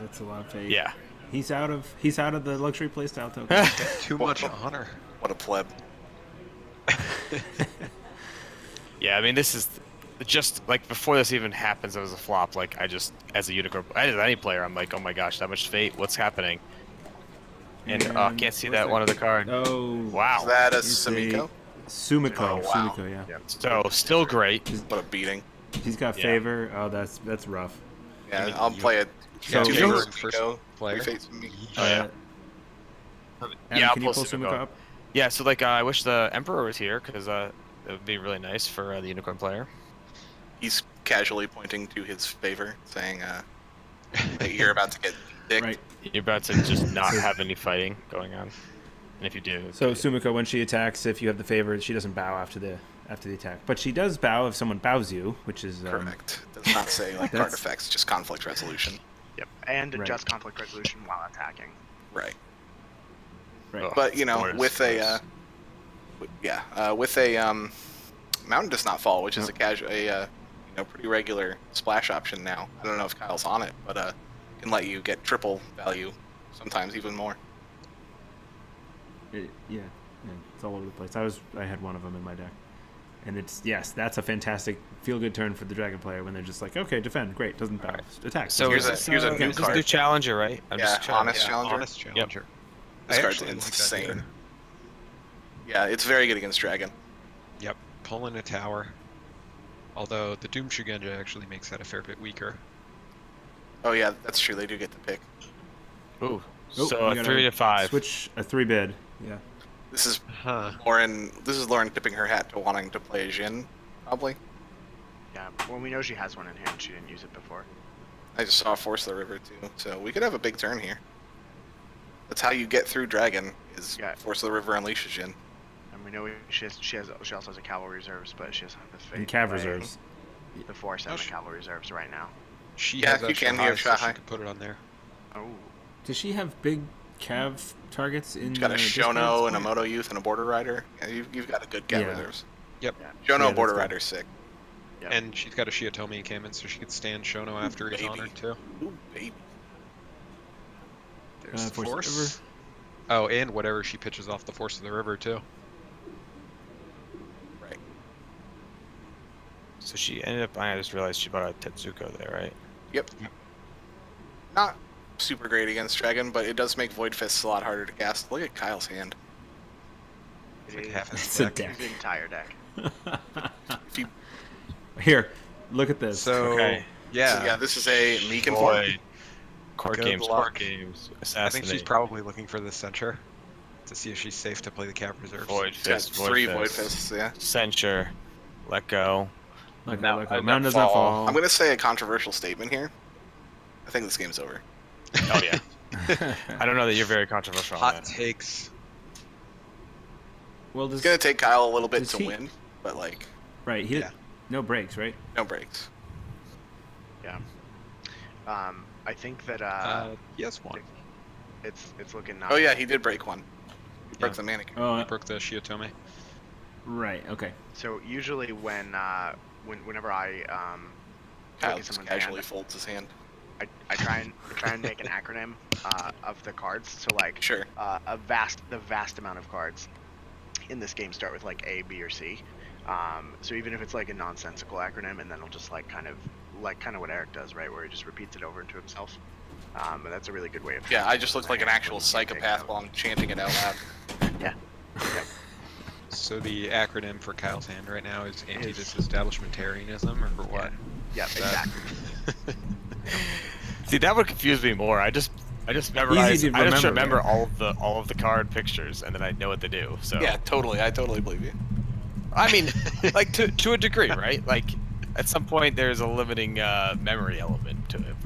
That's a lot of fate. Yeah. He's out of the luxury playstyle token. Too much honor. What a pleb. Yeah, I mean, this is just like before this even happens, it was a flop. Like I just, as a unicorn, as any player, I'm like, oh my gosh, that much fate. What's happening? And can't see that one other card. Oh, Wow. Is that a Here's a- Sumiko? Sumiko. Oh, wow. Sumiko, yeah. So still great. What a beating. He's got Yeah. favor. Oh, that's rough. Yeah, mean, I'll you- play it. So- Two You know favors, who- first Sumiko, player? 3 fates Sumiko. Oh, yeah. Adam, Yeah, I'll can you pull pull Sumiko Sumiko. up? Yeah, so like I wish the Emperor was here because it would be really nice for the unicorn player. He's casually pointing to his favor, saying that you're about to get dicked. Right. You're about to just not have any fighting going on, and if you do, So Sumiko, when she attacks, if you have the favor, she doesn't bow after the attack, but she does bow if someone bows you, which is Correct. Does not say like card That's- effects, just conflict resolution. Yep. And Right. adjust conflict resolution while attacking. Right. Right. Ugh. But you know, Worse, with worse. a mountain does not fall, which is Nope. a casual, pretty regular splash option now. I don't know if Kyle's on it, but can let you get triple value, sometimes even more. Yeah, it's all over the place. I had one of them in my deck, and that's a fantastic feel-good turn for the dragon player when they're just like, okay, defend, great, doesn't bow, attack. So Here's is a- here's a new this is card. new challenger, right? I'm Yeah, just trying- honest challenger. Honest challenger. This I card's actually like that insane. either. Yeah, it's very good against dragon. Yep, pull in a tower. Although the Doom Shugenja actually makes that a fair bit weaker. Oh yeah, that's true. They do get to pick. Ooh. Oh, So we a gotta 3 to 5. Switch a 3-bid. Yeah. This is Huh. Lauren. This is Lauren tipping her hat to wanting to play Jin, probably. Yeah. Well, we know she has one in hand. She didn't use it before. I just saw Force the River too, so we could have a big turn here. That's how you get through Dragon, is Yeah. Force of the River unleashes Jin. And we know she also has a cavalry reserves, but she doesn't have the fate. And Cav to play reserves. The force and Oh, the she- cavalry reserves right now. She Yeah, has a you can Shahai, have so she Shahai. could put it on there. Oh, Does she have big cav targets in She's got a the Shono Discord and a split? Moto Youth and a Border Rider. Yeah, you've got a good cat Yeah. reserves. Yep. yeah. Shono that's Border good. Rider's sick. Yep. And she's got a Shiatomi and Kamen, so she could stand Shono after he's baby. honored too. Ooh, baby. There's the Force of the Force. Oh, and whatever she pitches off the Force of the River too. Right. So she ended up. I just realized she bought a Tetsuko there, right? Yep. Not super great against Dragon, but it does make Void Fists a lot harder to cast. Look at Kyle's hand. It's It like is half his It's a deck. deck. his entire deck. If you, Here, look at this. So Okay. yeah, yeah, this is a Meekin form. Void. Court Good games, luck. court games. I think Assassinate. she's probably looking for the censure to see if she's safe to play the Cav reserves. Void She's got Fist. 3 Void Fists, yeah. Censure. Let go. Look, Now- look, now Mountain does not fall. fall. I'm going to say a controversial statement here. I think this game's over. Oh yeah. I don't know that you're very controversial on Hot that. takes. Well, It's going to take Kyle a little bit Does to he- win, but, like, right, he Yeah. no breaks, right? no breaks. Yeah. I think that He has one. it's looking not. Oh, yeah, he did break one. He broke Yeah. the mannequin. Oh, He broke the Shiatomi. right. Okay. So usually whenever I Kyle look at just someone's casually hand, folds his hand. I try and make an acronym of the cards. So like Sure. the vast amount of cards in this game start with like A, B, or C. So even if it's like a nonsensical acronym, and then I'll just like kind of what Eric does, right, where he just repeats it over to himself. And that's a really good way of. Yeah, I just look like an when actual you can't take it psychopath out. while I'm chanting it out loud. Yeah. Yep. So the acronym for Kyle's hand right now is anti-disestablishmentarianism, or what? Yeah. That- Exactly. See, that would confuse me more. I just memorize. to I just remember, remember all of the card pictures, and then I know what to do. So Yeah, totally. I totally believe you. I mean, like to a degree, right? Like at some point, there's a limiting memory element to it.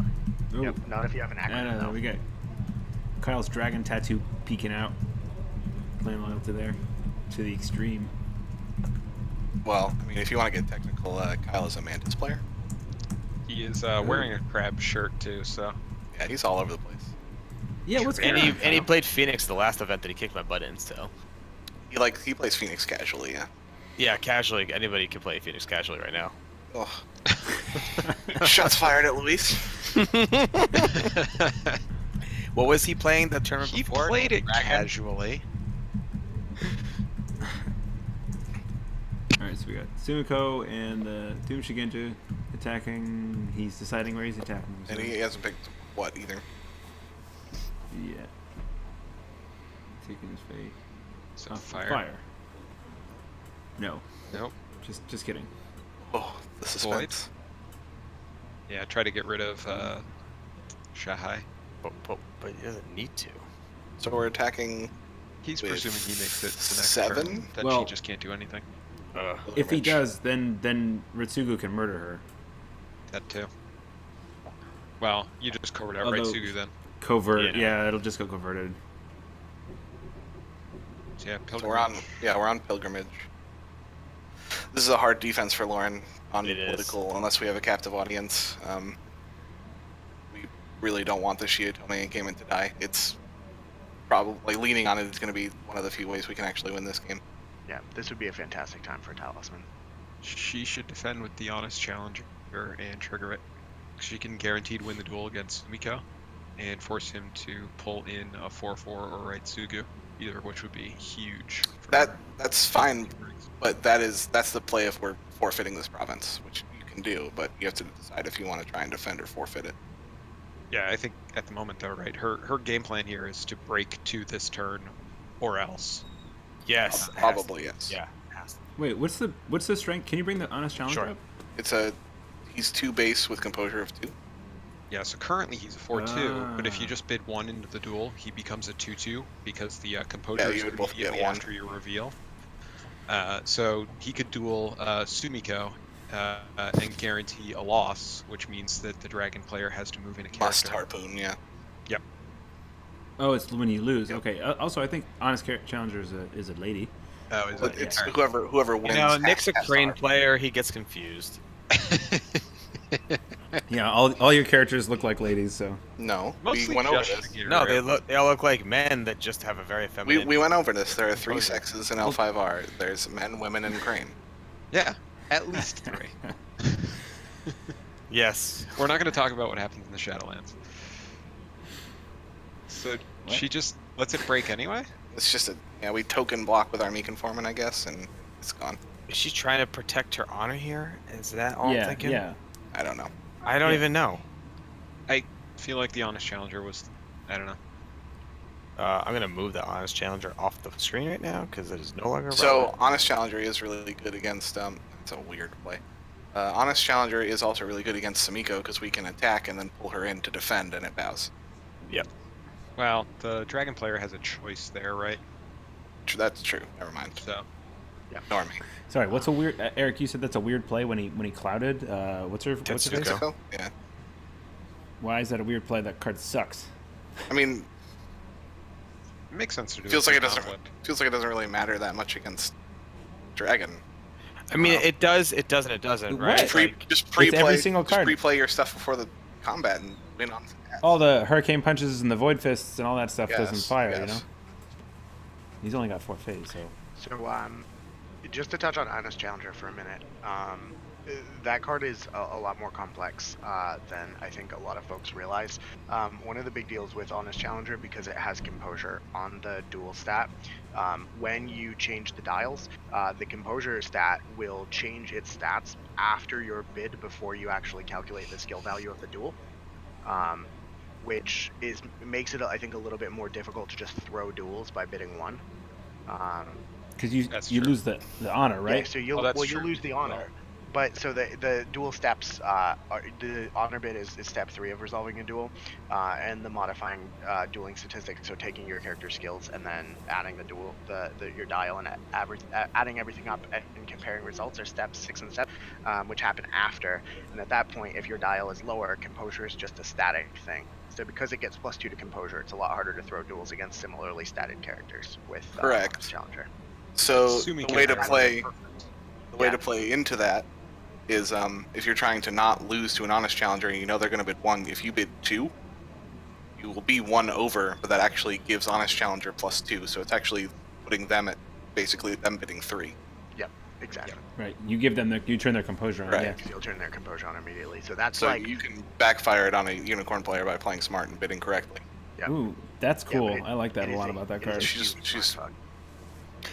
Ooh. Yep. Not if you have an acronym. No, though. we got Kyle's dragon tattoo peeking out. Playing loyalty there to the extreme. Well, I mean, if you want to get technical, Kyle is a Mantis player. He is wearing a crab shirt too, so Yeah, he's all over the place. Yeah, what's going And he on? and he played Phoenix the last event that he kicked my butt in. So He plays Phoenix casually, yeah. yeah, casually, anybody can play Phoenix casually right now. Ugh. Shots fired at Luis. What was he playing the tournament he before? played it Dragon? casually. All right, so we got Sumiko and Doom Shigenja attacking. He's deciding where he's attacking. And he hasn't picked what either. Yeah. Taking his fate. So Oh, fire. No, Nope. just kidding. Oh, the suspense. Yeah, try to get rid of Shahai. But he doesn't need to. So we're attacking. He's With presuming he makes it the next 7? turn. That Well- she just can't do anything. If he Rich. does, then Ritsugu can murder her. That too. Well, you just covered out right Although- Sugu then. Covert. Yeah. Yeah, it'll just go converted. So yeah, So we're on pilgrimage. This is a hard defense for Lauren on It is. political, unless we have a captive audience. We really don't want the Shiotome and Kamen to die. It's probably leaning on it is going to be one of the few ways we can actually win this game. Yeah, this would be a fantastic time for a talisman. She should defend with the honest challenger and trigger it. She can guaranteed win the duel against Miko and force him to pull in a 4/4 or right Sugu, either of which would be huge. for That's fine, but that's the play if we're forfeiting this province, which you can do, but you have to decide if you want to try and defend or forfeit it. Yeah, I think at the moment though, right, her game plan here is to break to this turn or else. Yes. Probably yes. Yeah. Wait, what's the strength? Can you bring the honest challenge Sure. up? He's 2 base with composure of 2. Yeah, so currently he's a 4/2, but if you just bid 1 into the duel, he becomes a 2/2 because the composure Yeah, is you would going to both be get immediately 1. after your reveal. So he could duel Sumiko and guarantee a loss, which means that the dragon player has to move in a character. Must harpoon, yeah. Yep. Oh, it's when you lose. Okay. Also, I think honest challenger is a lady. Oh, is But it? it's Alright. whoever wins. You know, Nick's a has to crane harpoon. player. He gets confused. Yeah, all your characters look like ladies, so. No, Mostly we went over just this. No, they all look like men that just have a very feminine. We went over this. There are 3 composure. sexes in L5R. There's men, women, and crane. Yeah, at least 3. Yes. We're not going to talk about what happens in the Shadowlands. So What? she just lets it break anyway? It's just we token block with our Meek Informant, I guess, and it's gone. Is she trying to protect her honor here? Is that all I'm Yeah, thinking? yeah. I don't know. I don't Yeah. even know. I feel like the Honest Challenger was... I don't know. I'm gonna move the honest challenger off the screen right now because it is no longer So relevant. Honest Challenger is really good against it's a weird play. Honest Challenger is also really good against Samiko because we can attack and then pull her in to defend, and it bows. Well, the Dragon player has a choice there, right? That's true. Never mind. So, Ignore me. Sorry, what's a weird... Eric, you said that's a weird play when he clouded. What's her face? Tetsuko. Tetsuko? Yeah. Why is that a weird play? That card sucks. I mean, it makes sense to do feels it like for it doesn't. conflict. Feels like it doesn't really matter that much against Dragon. I mean, it does. It doesn't. It doesn't. Right? Right. Just pre-play. every single card. Just pre-play your stuff before the combat and win on. All the hurricane punches and the void fists and all that stuff doesn't Yes, fire, you yes. know? He's only got 4 phase, so... So, just to touch on Honest Challenger for a minute, that card is a lot more complex than I think a lot of folks realize. One of the big deals with Honest Challenger, because it has Composure on the dual stat, when you change the dials, the Composure stat will change its stats after your bid before you actually calculate the skill value of the duel. Which makes it, I think, a little bit more difficult to just throw duels by bidding 1. Because That's you true. lose the honor, right? Yeah, so you'll that's you true. lose the honor. But so the dual steps, the honor bid is step 3 of resolving a duel, and the modifying dueling statistics, so taking your character skills and then adding the duel, your dial and adding everything up and comparing results are steps 6 and 7, which happen after. And at that point, if your dial is lower, composure is just a static thing. So because it gets +2 to composure, it's a lot harder to throw duels against similarly statted characters with Correct. Challenger. So Sumiko the way to has play, it perfect. the way Yeah. to play into that is if you're trying to not lose to an Honest Challenger, and you know they're going to bid 1. If you bid 2, you will be 1 over, but that actually gives Honest Challenger +2. So it's actually putting them at basically them bidding 3. Yep, exactly. Right. You turn their composure on, Right. yeah. You'll turn their composure on immediately. So that's So like, you can backfire it on a unicorn player by playing smart and bidding correctly. yeah. Ooh, that's Yeah, cool. but I like that it a is lot about that it is card. a She's- huge she's- mindfuck.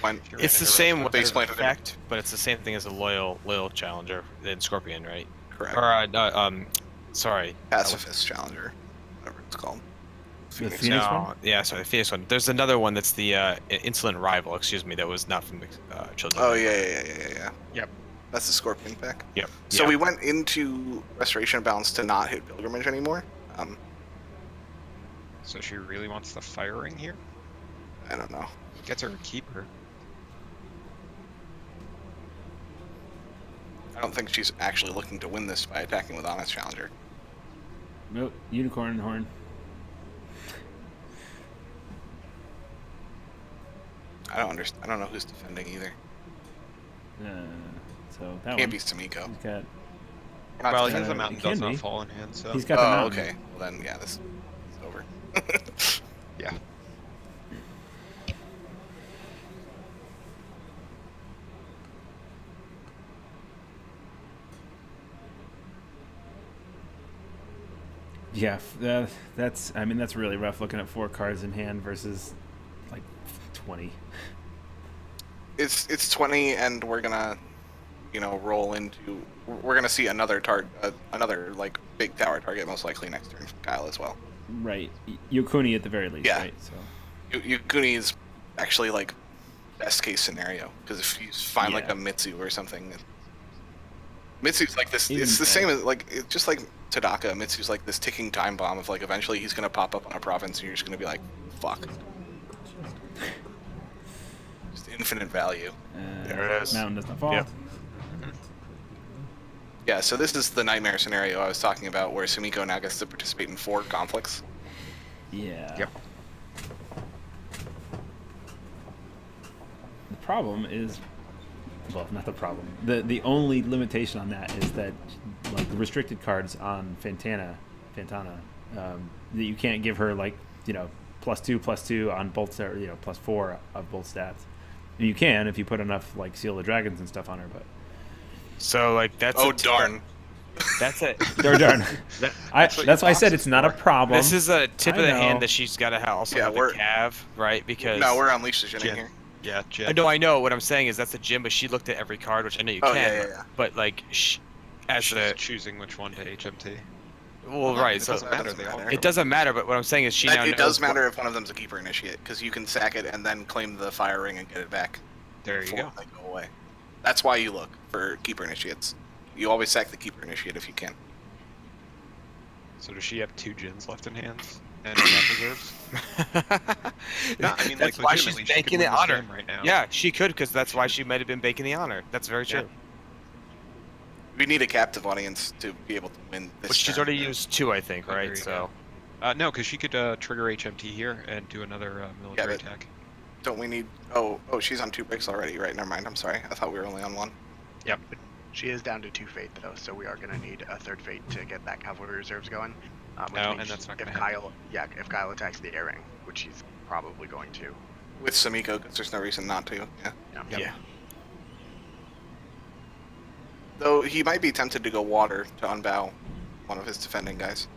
Fine. You're It's the right, same interrupt. base point effect, but it's the same thing as a loyal challenger in Scorpion, right? Correct. Or sorry. Pacifist Challenger, whatever it's called. The Phoenix. Phoenix No, one? yeah, sorry, the Phoenix one. There's another one that's the Insolent Rival. Excuse me, that was not from the Children. Oh yeah. Yep. That's the Scorpion pack. Yep. So Yeah. we went into Restoration of Balance to not hit Pilgrimage anymore. So she really wants the firing here? I don't know. Gets her a keeper. I don't think she's actually looking to win this by attacking with Honest Challenger. Nope. Unicorn horn. I don't understand. I don't know who's defending either. So that Can't one. be Samiko. He's got, We're not Well, defending- because the it mountain can does not be. fall in hand, so... he's got the Oh, mountain. okay. Well then, yeah, this is over. Yeah. Yeah, that's really rough looking at 4 cards in hand versus like 20. It's 20, and we're gonna, roll into. We're gonna see another another like big tower target most likely next turn from Kyle as well. Right. Yokuni at the very least, Yeah. right? So Yukuni is actually like best case scenario because if you find like Yeah. a Mitsu or something, Mitsu's like this. Even It's the then. same as like just like Tadaka. Mitsu's like this ticking time bomb of like eventually he's gonna pop up on a province and you're just gonna be like, fuck. Just infinite value. There it is. Mountain does not fall. Yep. Yeah, so this is the nightmare scenario I was talking about where Sumiko now gets to participate in 4 conflicts. Yeah. Yep. The problem is, well, not the problem. The only limitation on that is that like the restricted cards on Fantana, that you can't give her like +2/+2 on both, +4 of both stats. And you can if you put enough like Seal of Dragons and stuff on her, but So like that's Oh darn! That's it. darn. That's what That's why I your said box it's is not a for. problem. This is a tip I of the know. hand that she's got to also Yeah, have the we're- cav, right? Because No, we're Unleash the Jin Jin. here. Yeah, I Jin. know, I know. What I'm saying is that's a gym, but she looked at every card, which I know you Oh, can. yeah. But like, as She's the choosing which one to HMT. well, right. It So doesn't matter. They all it doesn't matter. But what I'm saying is she now It knows does what- matter if one of them's a Keeper Initiate, because you can sack it and then claim the Fire Ring and get it back. There you before go. they go away. That's why you look for Keeper Initiates. You always sack the Keeper Initiate if you can. So does she have 2 Jins left in hands and enough reserves? No, I mean, That's like, why she's legitimately, she could banking win the this honor. game right now. Yeah, she could, because that's why she might have been baking the honor. That's very true. Yeah. We need a captive audience to be able to win this. But she's turn. already used 2, I think, There right? you So No, because she could trigger HMT here and do another military but- attack. Don't we need? Oh, she's on 2 breaks already, right? Never mind. I'm sorry. I thought we were only on 1. Yep. She is down to 2 fate though, so we are going to need a 3rd fate to get that cavalry reserves going. Which Oh, means and that's not if gonna happen. if Kyle attacks the air ring, which he's probably going to. With Samiko, because there's no reason not to. Yeah. yeah. Though he might be tempted to go water to unbow one of his defending guys.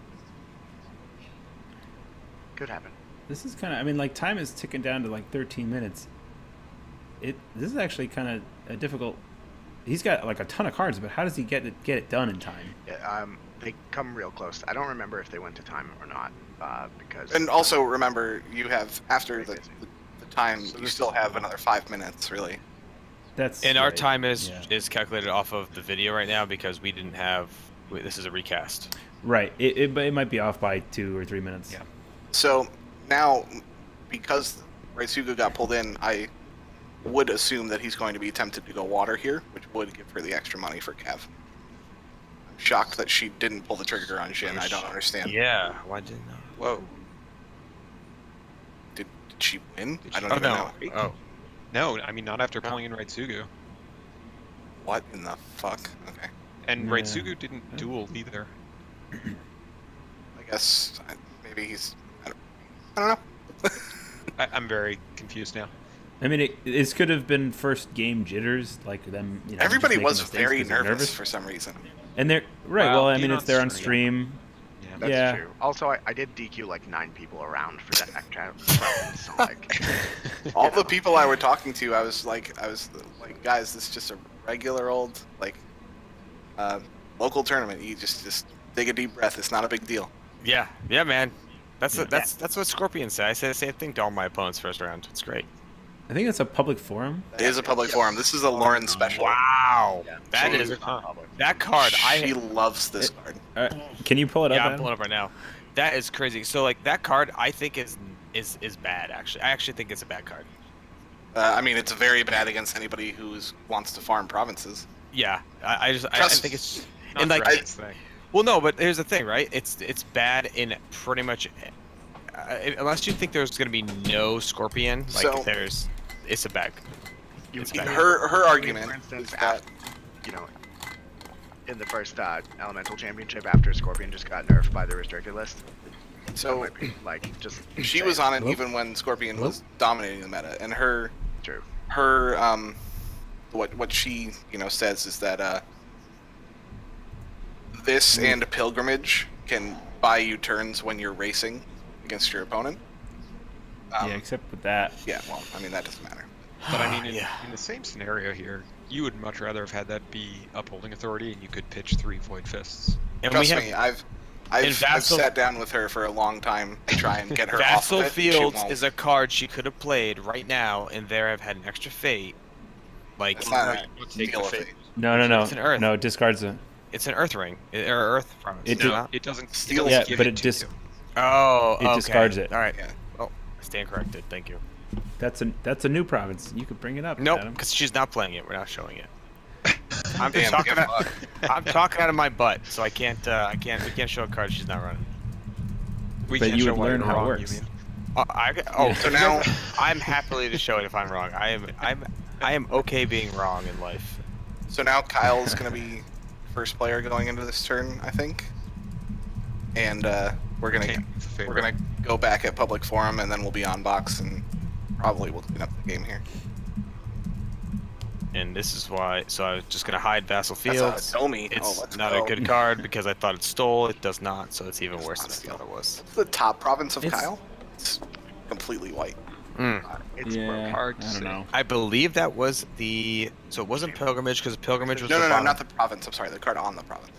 Could happen. This is kind of, I mean, like time is ticking down to like 13 minutes. This is actually kind of a difficult. He's got like a ton of cards, but how does he get it done in time? Yeah, they come real close. I don't remember if they went to time or not, because. And also remember, you have after the Very busy. time, So you this still is- have another 5 minutes, really. That's And our right. time is Yeah. calculated off of the video right now because we didn't have. This is a recast. Right. But it might be off by 2 or 3 minutes. Yeah. So now, because Raitsugu got pulled in, I would assume that he's going to be tempted to go water here, which would give her the extra money for Cav. I'm shocked that she didn't pull the trigger on Jin. I don't understand. Yeah. Why didn't? Whoa. Did she win? Did I she- don't Oh even no. know. Oh. No, I mean, not after pulling in Raitsugu. What in the fuck? Okay. And Yeah. Raitsugu didn't duel either. I guess maybe he's. I don't know. I'm very confused now. I mean, this could have been first game jitters, like them. You know, Everybody just making was mistakes very 'cause they're nervous for some reason. And they're right. Well, Well, I being mean, on if they're on stream. stream, Yeah. That's Yeah. true. Also, I did DQ like 9 people around for that back chat. So, like, All you the know. people I were talking to, I was like, guys, this is just a regular old local tournament. You just take a deep breath. It's not a big deal. Yeah. Yeah, man. That's Yeah. that's what Scorpion said. I said the same thing to all my opponents first round. It's great. I think it's a public forum. It is a public forum. This is a Lauren special. Wow. Yeah. That So is it's not public. that card. She loves this card. Can you pull it up? Yeah, I'm Adam? pulling up right now. That is crazy. So like that card, I think is bad. Actually, I actually think it's a bad card. I mean, it's very bad against anybody who wants to farm provinces. Yeah, I Trust- think it's Not and like for this thing. well no, but here's the thing, right? It's bad in pretty much unless you think there's gonna be no Scorpion. Like So- it's a bad. You, It's you bad. know, Her for argument instance, is that you know, in the first elemental championship after Scorpion just got nerfed by the restricted list. That so might be, like, just she was on it Hello? even when Scorpion Hello? was dominating the meta, and her true. what she says is that this and pilgrimage can buy you turns when you're racing against your opponent. Yeah, except with that. Yeah, well, I mean that doesn't matter. But I mean, in, Yeah. in the same scenario here, you would much rather have had that be upholding authority, and you could pitch 3 Void Fists. And Trust we have me, I've and Vassal- sat down with her for a long time to try and get her off Vassal of it. She Fields won't. is a card she could have played right now, and there have had an extra fate. Like It's not Let's a take deal the of fate. it. No. It's an earth. No, it discards a. it's an Earth Ring or Earth promise. It is did- not? It doesn't. Steal- doesn't Yeah, give but it it to just- you. Oh, It okay. discards it. All right. Yeah. Oh, I stand corrected. Thank you. That's a new province. You could bring it up. Nope, Adam. because she's not playing it. We're not showing it. I'm Damn, talking. get I'm talking out of my butt, so I can't. We can't show a card she's not running. We But can't you show would why learn you're how it wrong, works. You mean. Yeah. So now- I'm happily to show it if I'm wrong. I am okay being wrong in life. So now Kyle's gonna be first player going into this turn, I think. And we're gonna go back at public forum, and then we'll be on box, and probably we'll clean up the game here. And this is why. So I was just gonna hide Vassal That's Fields. a Domi. It's let's not go. a good card because I thought it stole. It does not, so it's even It's worse not than I thought it was. What's the top province of It's- Kyle? It's completely white. It's Yeah, hard to I don't say. know. I believe that was the. So it wasn't Pilgrimage because Pilgrimage was No, the no, no, bottom. not the province. I'm sorry, the card on the province.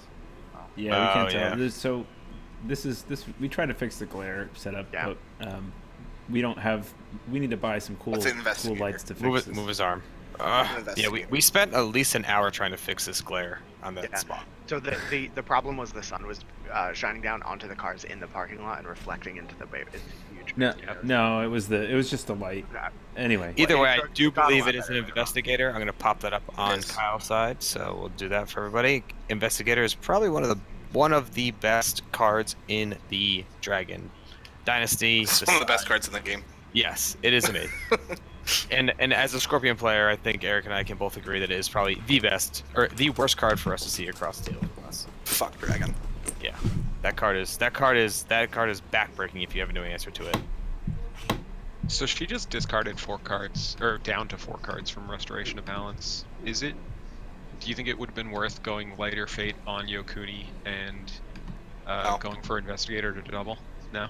Yeah, we can't tell. yeah. So this is this. We tried to fix the glare setup, Yeah. but we don't have. We need to buy some cool Let's cool investigate lights to fix Move, this. move his arm. Let's Yeah, investigate. we spent at least an hour trying to fix this glare on that Yeah. spot. So the problem was the sun was shining down onto the cars in the parking lot and reflecting into the bay. It's huge. No, no, it was just the light. Uh, Anyway, Either Well, way, I it's do got a believe lot it is an better. investigator. I'm going to pop that up on is. Kyle's side, so we'll do that for everybody. Investigator is probably one of the best cards in the Dragon Dynasty. It's one of the best cards in the game. Yes, it is amazing. and as a Scorpion player, I think Eric and I can both agree that it is probably the best or the worst card for us to see across the table class. Fuck Dragon. Yeah, that card is backbreaking if you have no answer to it. So she just discarded 4 cards, or down to 4 cards from Restoration of Balance. Do you think it would have been worth going Lighter Fate on Yokuni and No. going for Investigator to double? No?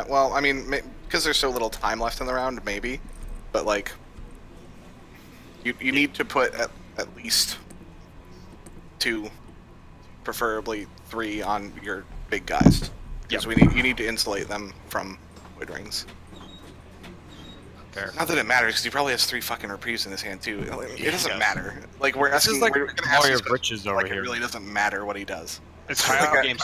Well, I mean, because there's so little time left in the round, maybe. But, like, you need to put at least 2, preferably 3 on your big guys. Because you need to insulate them from Void Rings. Fair. Not that it matters, because he probably has 3 fucking reprieves in his hand, too. It doesn't Yes. matter. Like, we're This asking, is like we're gonna ask Warrior these of Riches over like, here. it really doesn't matter what he does. It's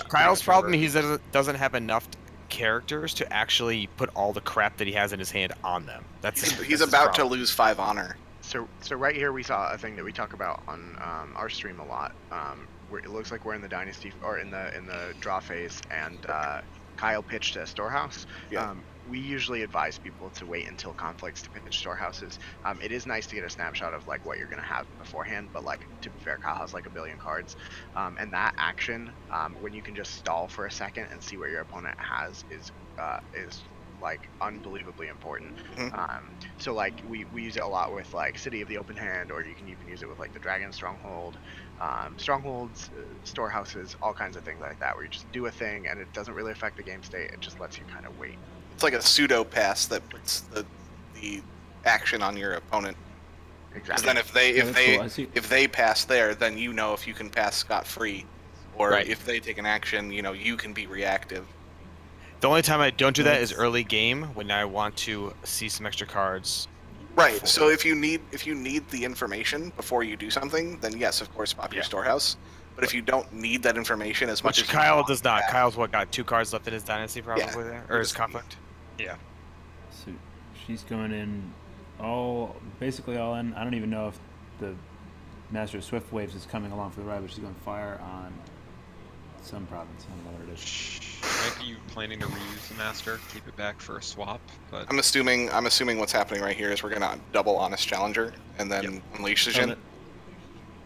Kyle's problem, he doesn't have enough characters to actually put all the crap that he has in his hand on them. That's He's his about to problem. lose 5 honor. So right here we saw a thing that we talk about on our stream a lot. Where it looks like we're in the dynasty or in the draw phase, and Kyle pitched a storehouse. Yeah. We usually advise people to wait until conflicts to pitch storehouses. It is nice to get a snapshot of like what you're gonna have beforehand, but like to be fair, Kyle has like a billion cards, and that action when you can just stall for a second and see what your opponent has is like unbelievably important. So like we use it a lot with like City of the Open Hand, or you can even use it with like the Dragon Stronghold, strongholds, storehouses, all kinds of things like that, where you just do a thing and it doesn't really affect the game state. It just lets you kind of wait. It's like a pseudo pass that puts the action on your opponent. Because Exactly. then Yeah, that's cool. I see. if they pass there, then you know if you can pass scot free, or Right. if they take an action, you know you can be reactive. The only time I don't do that is early game when I want to see some extra cards. Right. So if you need the information before you do something, then yes, of course, pop your Yeah. storehouse. But if you don't need that information as much Which as you Kyle want does not. that- Kyle's got 2 cards left in his dynasty probably there, or his just- conflict. So she's going in basically all in. I don't even know if the Master of Swift Waves is coming along for the ride, but she's going fire on some province. I don't know what it is. Might be planning to reuse the Master, keep it back for a swap, but I'm assuming what's happening right here is we're gonna double Honest Challenger and then unleash the Oh, Jin. that-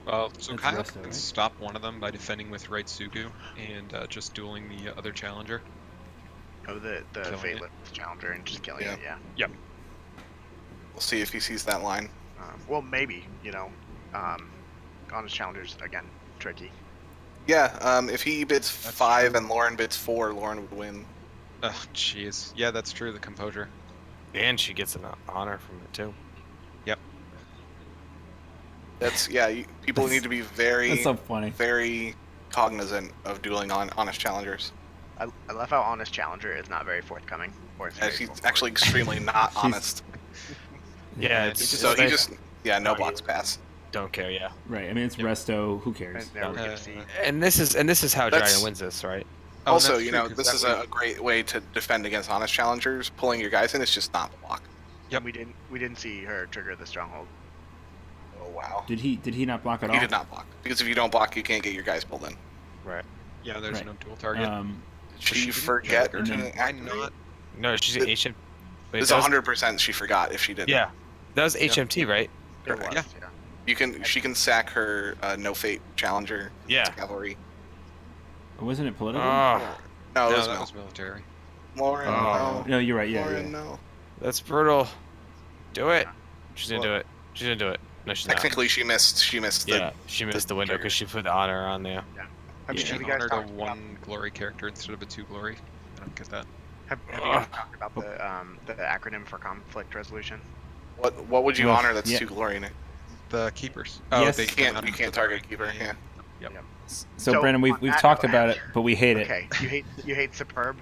well, so That's Kyle Resto, can right? stop one of them by defending with Right Sugu and just dueling the other challenger. Oh, the Killing it. Fateless Challenger and just killing Yeah. it. Yeah. We'll see if he sees that line. Well, maybe, Honest Challengers again tricky. Yeah. If he bids That's 5 true. and Lauren bids 4, Lauren would win. Oh, jeez. Yeah, that's true. The composure. And she gets an honor from it too. That's people need to be very That's so funny. very cognizant of dueling on Honest Challengers. I love how Honest Challenger is not very forthcoming. Or it's very He's forward. actually extremely not She's- honest. Yeah, it's it's So he they just no blocks pass. don't care. Yeah, Right. I mean, it's Resto. Who And cares? there we Uh, can see. and this is how That's- Dragon wins this, right? Oh, Also, that's true, 'cause this that is way- a great way to defend against Honest Challengers. Pulling your guys in is just not block. Yep. We didn't see her trigger the Stronghold. Oh wow. Did he not block at all? He did not block because if you don't block, you can't get your guys pulled in. Right. Yeah, there's Right. no dual target. Did she didn't forget trigger. to And then- Why activate? not? No, she's an HM. Wait, It's that was- 100% she forgot if she did. Yeah, that was HMT, right? It was, Yeah. She can sack her no fate challenger. Yeah. Cavalry. Wasn't it political? Oh, No, No, it was that Mel. was military. Lauren, Oh. No, you're right. Yeah, Lauren, yeah. no. that's brutal. Do it. She's gonna do it. She's gonna do it. No, she's not. Technically, she missed. She missed. Yeah, she missed the window because she put the honor on there. Have She you guys honored a talked about, one glory character instead of a two glory. I don't get that. have you guys talked about the acronym for conflict resolution? What would you Ugh, honor that's yeah. too glory, Nick? The keepers. Yes. they You can't target keeper. Yeah. Yep. So, So, Brandon, on we've that talked note, about it, but we hate it. Okay, you hate superb.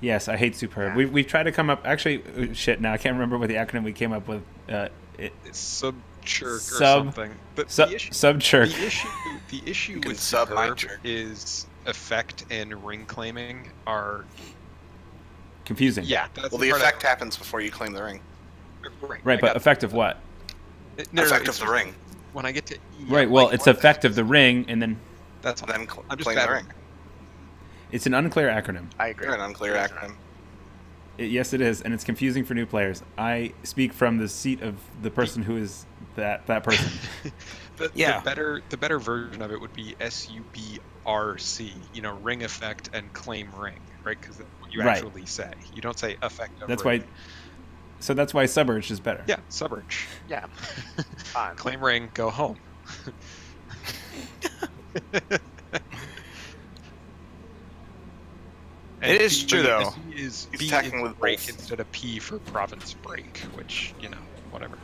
Yes, I hate superb. Yeah. We've tried to come up. Actually, shit. Now I can't remember what the acronym we came up with. It's subchirk or Sub- something. But Sub the issue, subchirk. the issue You can with sub superb chirk. is effect and ring claiming are Confusing. yeah. That's Well, the part effect happens before you claim the ring. Right, but effective what? Effect of the ring. When I get to E, Right. I'm Well, like, it's what? effect of the ring, and then That's all. Then I'm just claim the bad. ring. it's an unclear acronym. I agree. You're an unclear acronym. Yes, it is, and it's confusing for new players. I speak from the seat of the person who is that person. Yeah. The better version of it would be SUBRC. You know, ring effect and claim ring, right? Because that's what you Right. actually say. You don't say effect of That's ring. why. So that's why suburge is better. Yeah, suburge. Yeah. Claim ring, go home. It is true, though. B is He's B attacking is with break both. instead of P for province break, which whatever.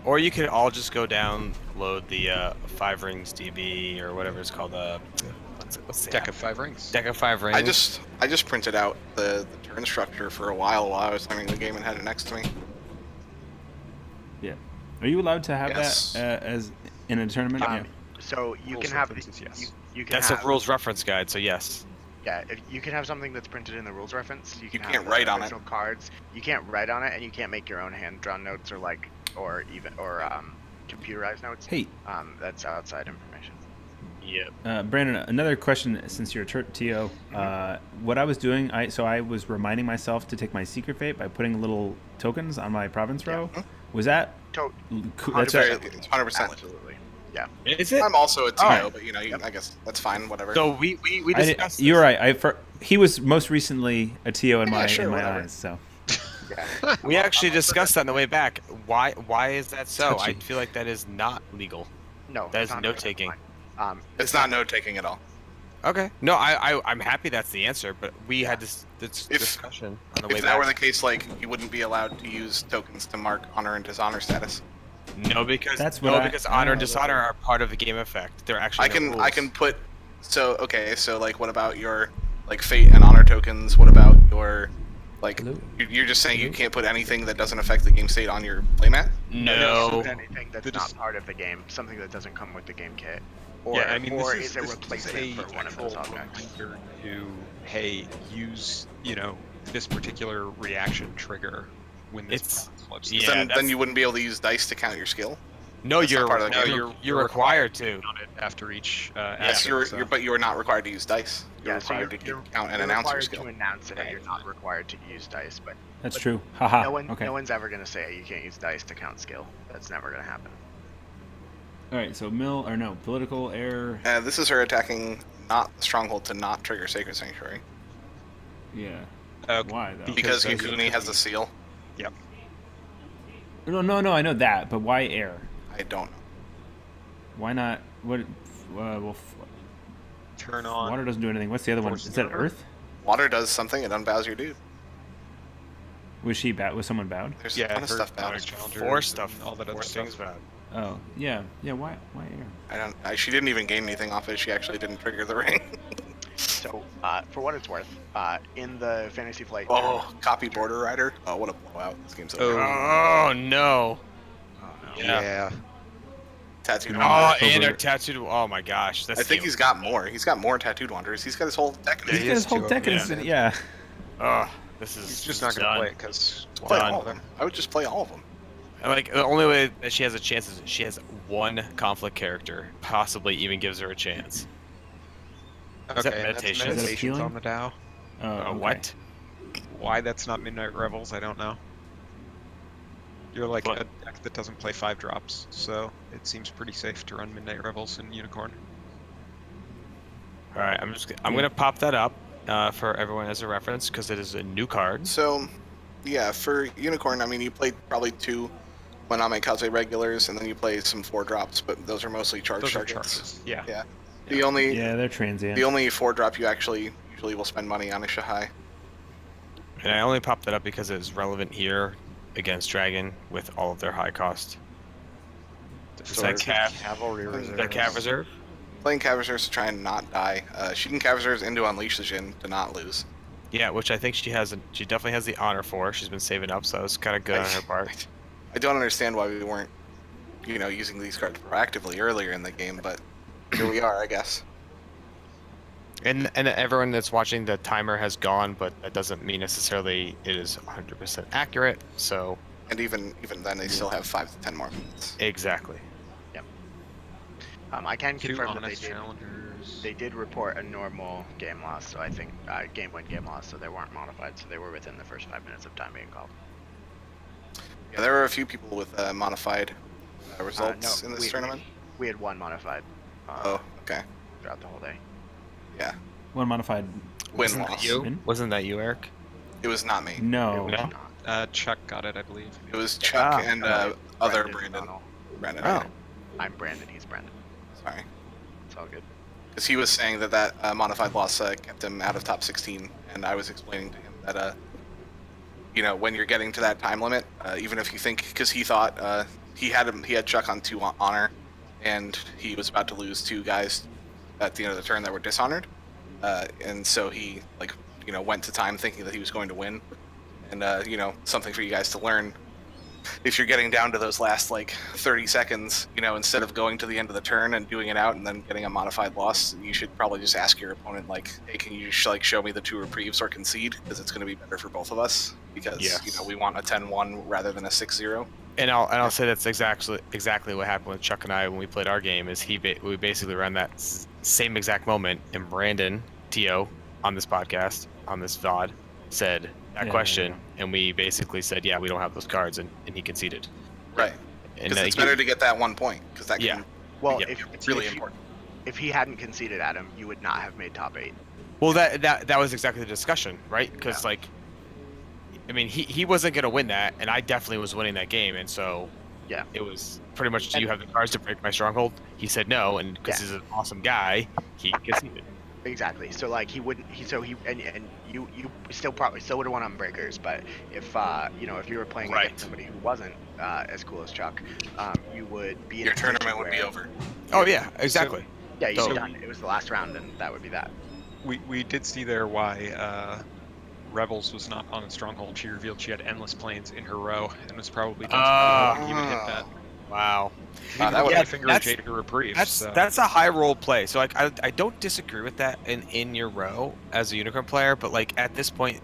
Or you could all just go download the 5 rings DB or whatever it's called. What's the Deck app? of 5 rings. Deck of 5 rings. I just printed out the turn structure for a while I was learning the game and had it next to me. Yeah. Are you allowed to have Yes. that as in a tournament? Yeah. So you Rules can have references, yes. you can That's have, a rules reference guide, so yes. Yeah, if you can have something that's printed in the rules reference. You can can't have write on it. original cards. You can't write on it, and you can't make your own hand-drawn notes or computerized notes. Hey, That's outside information. Yep. Brandon, another question since you're a TO. What I was doing, I was reminding myself to take my secret fate by putting little tokens on my province row. Was that? To- That's 100%. right. It's 100%. Absolutely. Yeah. Is it? I'm also a TO, Alright. but I guess that's fine. Whatever. So we discussed You're this. right. He was most recently a TO in Yeah, my sure, in my whatever. eyes. So Yeah. We actually discussed that on the way back. Why is that so? I Touchy. feel like that is not legal. No. That it's is not note-taking. fine. it's not note taking at all. Okay. No, I'm happy that's the answer, but we had this If- discussion on the way If that back. were the case, you wouldn't be allowed to use tokens to mark honor and dishonor status. No, because That's what because honor and I- dishonor are part of the game effect. They're actually I no can rules. put. So what about your fate and honor tokens? What about your Hello? You're just saying you Hello? can't put anything that doesn't affect the game state on your playmat? No. Anything that's They're not just- part of the game, something that doesn't come with the game kit. Or, Yeah, I mean, or this is a this replacement for one of those actual objects? reminder to, hey, use this particular reaction trigger when this It's- button flips. yeah, then that's- you wouldn't be able to use dice to count your skill. No, That's not you're part of the no, game. you're required to. Count it after each Yes, action, so- but you're not required to use dice. You're Yeah, so required to you're count and you're announce your required skill. to announce it. You're not required to use dice, but that's true. Haha. no Okay. one's ever gonna say you can't use dice to count skill. That's never gonna happen. All right. So political error. This is her attacking not the stronghold to not trigger Sacred Sanctuary Yeah. Okay. Why though? because Because Yukuni has a seal. Yep. No. I know that, but why air? I don't know. Why not? What? Turn on. Water doesn't do anything. What's the other one? Force Is that armor. Earth? Water does something; it unbows your dude. Was she bowed? Was someone bowed? There's Yeah, a ton of her stuff bowed. honor challenger Four and stuff. all that Four other things stuff. bad. Oh, yeah. Why air? She didn't even gain anything off it. She actually didn't trigger the ring. So, for what it's worth, in the Fantasy Flight. Oh, copy Border Rider. Oh, what a blowout! This game's so Oh. good. Oh no. Yeah. Yeah. Tattooed Oh, Oh, Wanderer. and Over they're it. tattooed. Oh my gosh, that's. I think he's got more. He's got more Tattooed Wanderers. He's got his whole deck. He's he got is his whole two of deck in them, his. yeah. Yeah. Oh, this is. He's just not going to done. play it because Play Done. all of them. I would just play all of them. And, like the only way that she has a chance is she has one conflict character, possibly even gives her a chance. Is that okay, meditation? that's Is that meditations appealing? on the Dow. Oh, okay. What? Why that's not Midnight Revels, I don't know. You're like But- a deck that doesn't play 5 drops, so it seems pretty safe to run Midnight Revels and Unicorn. All right, I'm gonna pop that up for everyone as a reference because it is a new card. So, yeah, for Unicorn, I mean, you played probably 2 Maname Kaze regulars, and then you play some 4 drops, but those are mostly charge Those are targets. charges. Yeah. Yeah. The only Yeah, they're transient. the only 4 drop you actually usually will spend money on is Shahai. And I only popped that up because it is relevant here against Dragon with all of their high cost. Is that Cavalry Is reserve. that Cav Reserve? Playing Cav Reserves to try and not die. She can Cav Reserves into Unleash the Jin to not lose. Yeah, which I think she definitely has the honor for. She's been saving up, so that was kind of good on her part. I don't understand why we weren't, using these cards proactively earlier in the game, but here we are, I guess. And everyone that's watching, the timer has gone, but that doesn't mean necessarily it is 100% accurate. So And even then, they still have 5 to 10 more minutes. exactly. I can 2 confirm that honest challengers. they did report a normal game loss, so I think game win, game loss, so they weren't modified, so they were within the first 5 minutes of time being called. Yeah, there were a few people with modified results No, in this tournament. We had 1 modified Oh, okay. throughout the whole day. Yeah. One modified. Win loss. Win? Wasn't that you, Eric? It was not me. No. It was No? not. Chuck got it, I believe. It was Chuck and other Brandon Brandon. O'Donnell. Brandon. Oh. I'm Brandon, he's Brandon. Sorry. It's all good. Because he was saying that modified loss kept him out of top 16, and I was explaining to him that, when you're getting to that time limit, even if you think, because he thought he had Chuck on 2 honor, and he was about to lose 2 guys at the end of the turn that were dishonored, and so he went to time thinking that he was going to win, and something for you guys to learn. If you're getting down to those last 30 seconds, instead of going to the end of the turn and doing it out and then getting a modified loss, you should probably just ask your opponent, hey, can you show me the 2 reprieves or concede? Because it's going to be better for both of us. Because Yes. we want a 10-1 rather than a 6-0. And I'll say that's exactly what happened with Chuck and I when we played our game. Is we basically ran that same exact moment, and Brandon Tio on this podcast on this VOD said that question, and we basically said, yeah, we don't have those cards, and he conceded. Right. And Because it's better to get that 1 point. Because that can, Well, Yeah, it's really important. If he hadn't conceded Adam, you would not have made top 8. Well, that was exactly the discussion, right? Because he wasn't gonna win that, and I definitely was winning that game, and so Yeah. it was pretty much, do you have the cards to break my stronghold? He said no, and because he's an awesome guy, he conceded. Exactly. So he wouldn't. And you still probably would have won on breakers, but if if you were playing Right. against somebody who wasn't as cool as Chuck, you would be in Your a position tournament would be where- over. Oh yeah, exactly. Yeah, you'd So- be done. It was the last round, and that would be that. We did see there why Rebels was not on a stronghold. She revealed she had endless planes in her row and was probably hoping he would hit that. Wow. that would- Yeah, finger that's- jaded her reprieve. That's a high roll play. So I don't disagree with that in your row as a unicorn player, but at this point,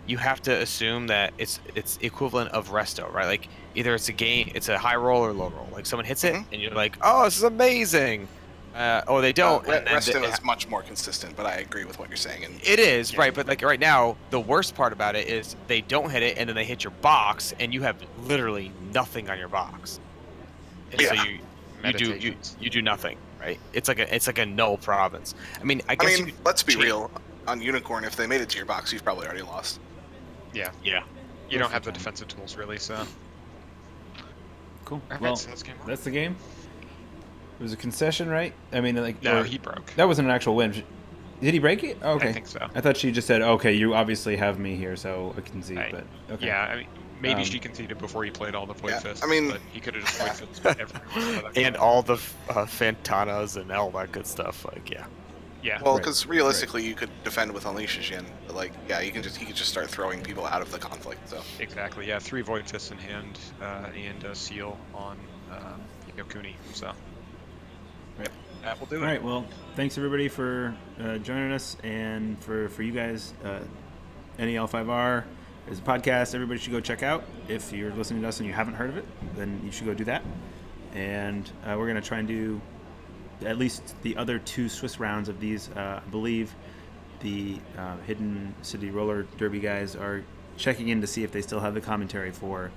you have to assume that it's equivalent of resto, right? Either it's a high roll or low roll. Someone hits it and you're like, oh, this is amazing, or they don't. and then Resto is much more consistent, but I agree with what you're saying. And It is, right, but right now, the worst part about it is they don't hit it and then they hit your box and you have literally nothing on your box. And so you Meditations. do nothing, right? It's like a null province. I mean, I guess you could let's be change- real. On Unicorn, if they made it to your box, you've probably already lost. Yeah. Yeah. You don't have the defensive tools really, so. Cool. Alright, Well, so let's game on. that's the game. It was a concession, right? I mean, No, or- he broke. that wasn't an actual win. Did he break it? Oh, okay. I think so. I thought she just said, "Okay, you obviously have me here, so I can see." But okay. Yeah, I mean, maybe Um, she conceded before he played all the Void yeah, Fists. I mean- but he could have just Void Fisted everyone. And all the Fantanas and all that good stuff. Yeah. Well, Right, because realistically, you could defend with Unleash Jin, but he could just start throwing people out of the conflict. So Exactly. Yeah, 3 Void Fists in hand and a seal on Yokuni. So. Right. That will do All it. right. Well, thanks everybody for joining us, and for you guys, any L5R is a podcast everybody should go check out. If you're listening to us and you haven't heard of it, then you should go do that. And we're gonna try and do at least the other 2 Swiss rounds of these. I believe the Hidden City Roller Derby guys are checking in to see if they still have the commentary for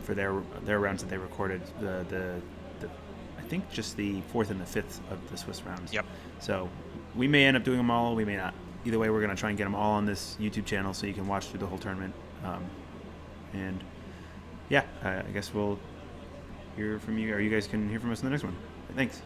for their rounds that they recorded. The I think just the 4th and the 5th of the Swiss rounds. Yep. So we may end up doing them all. We may not. Either way, we're going to try and get them all on this YouTube channel so you can watch through the whole tournament. And yeah, I guess we'll hear from you, or you guys can hear from us in the next one. Thanks.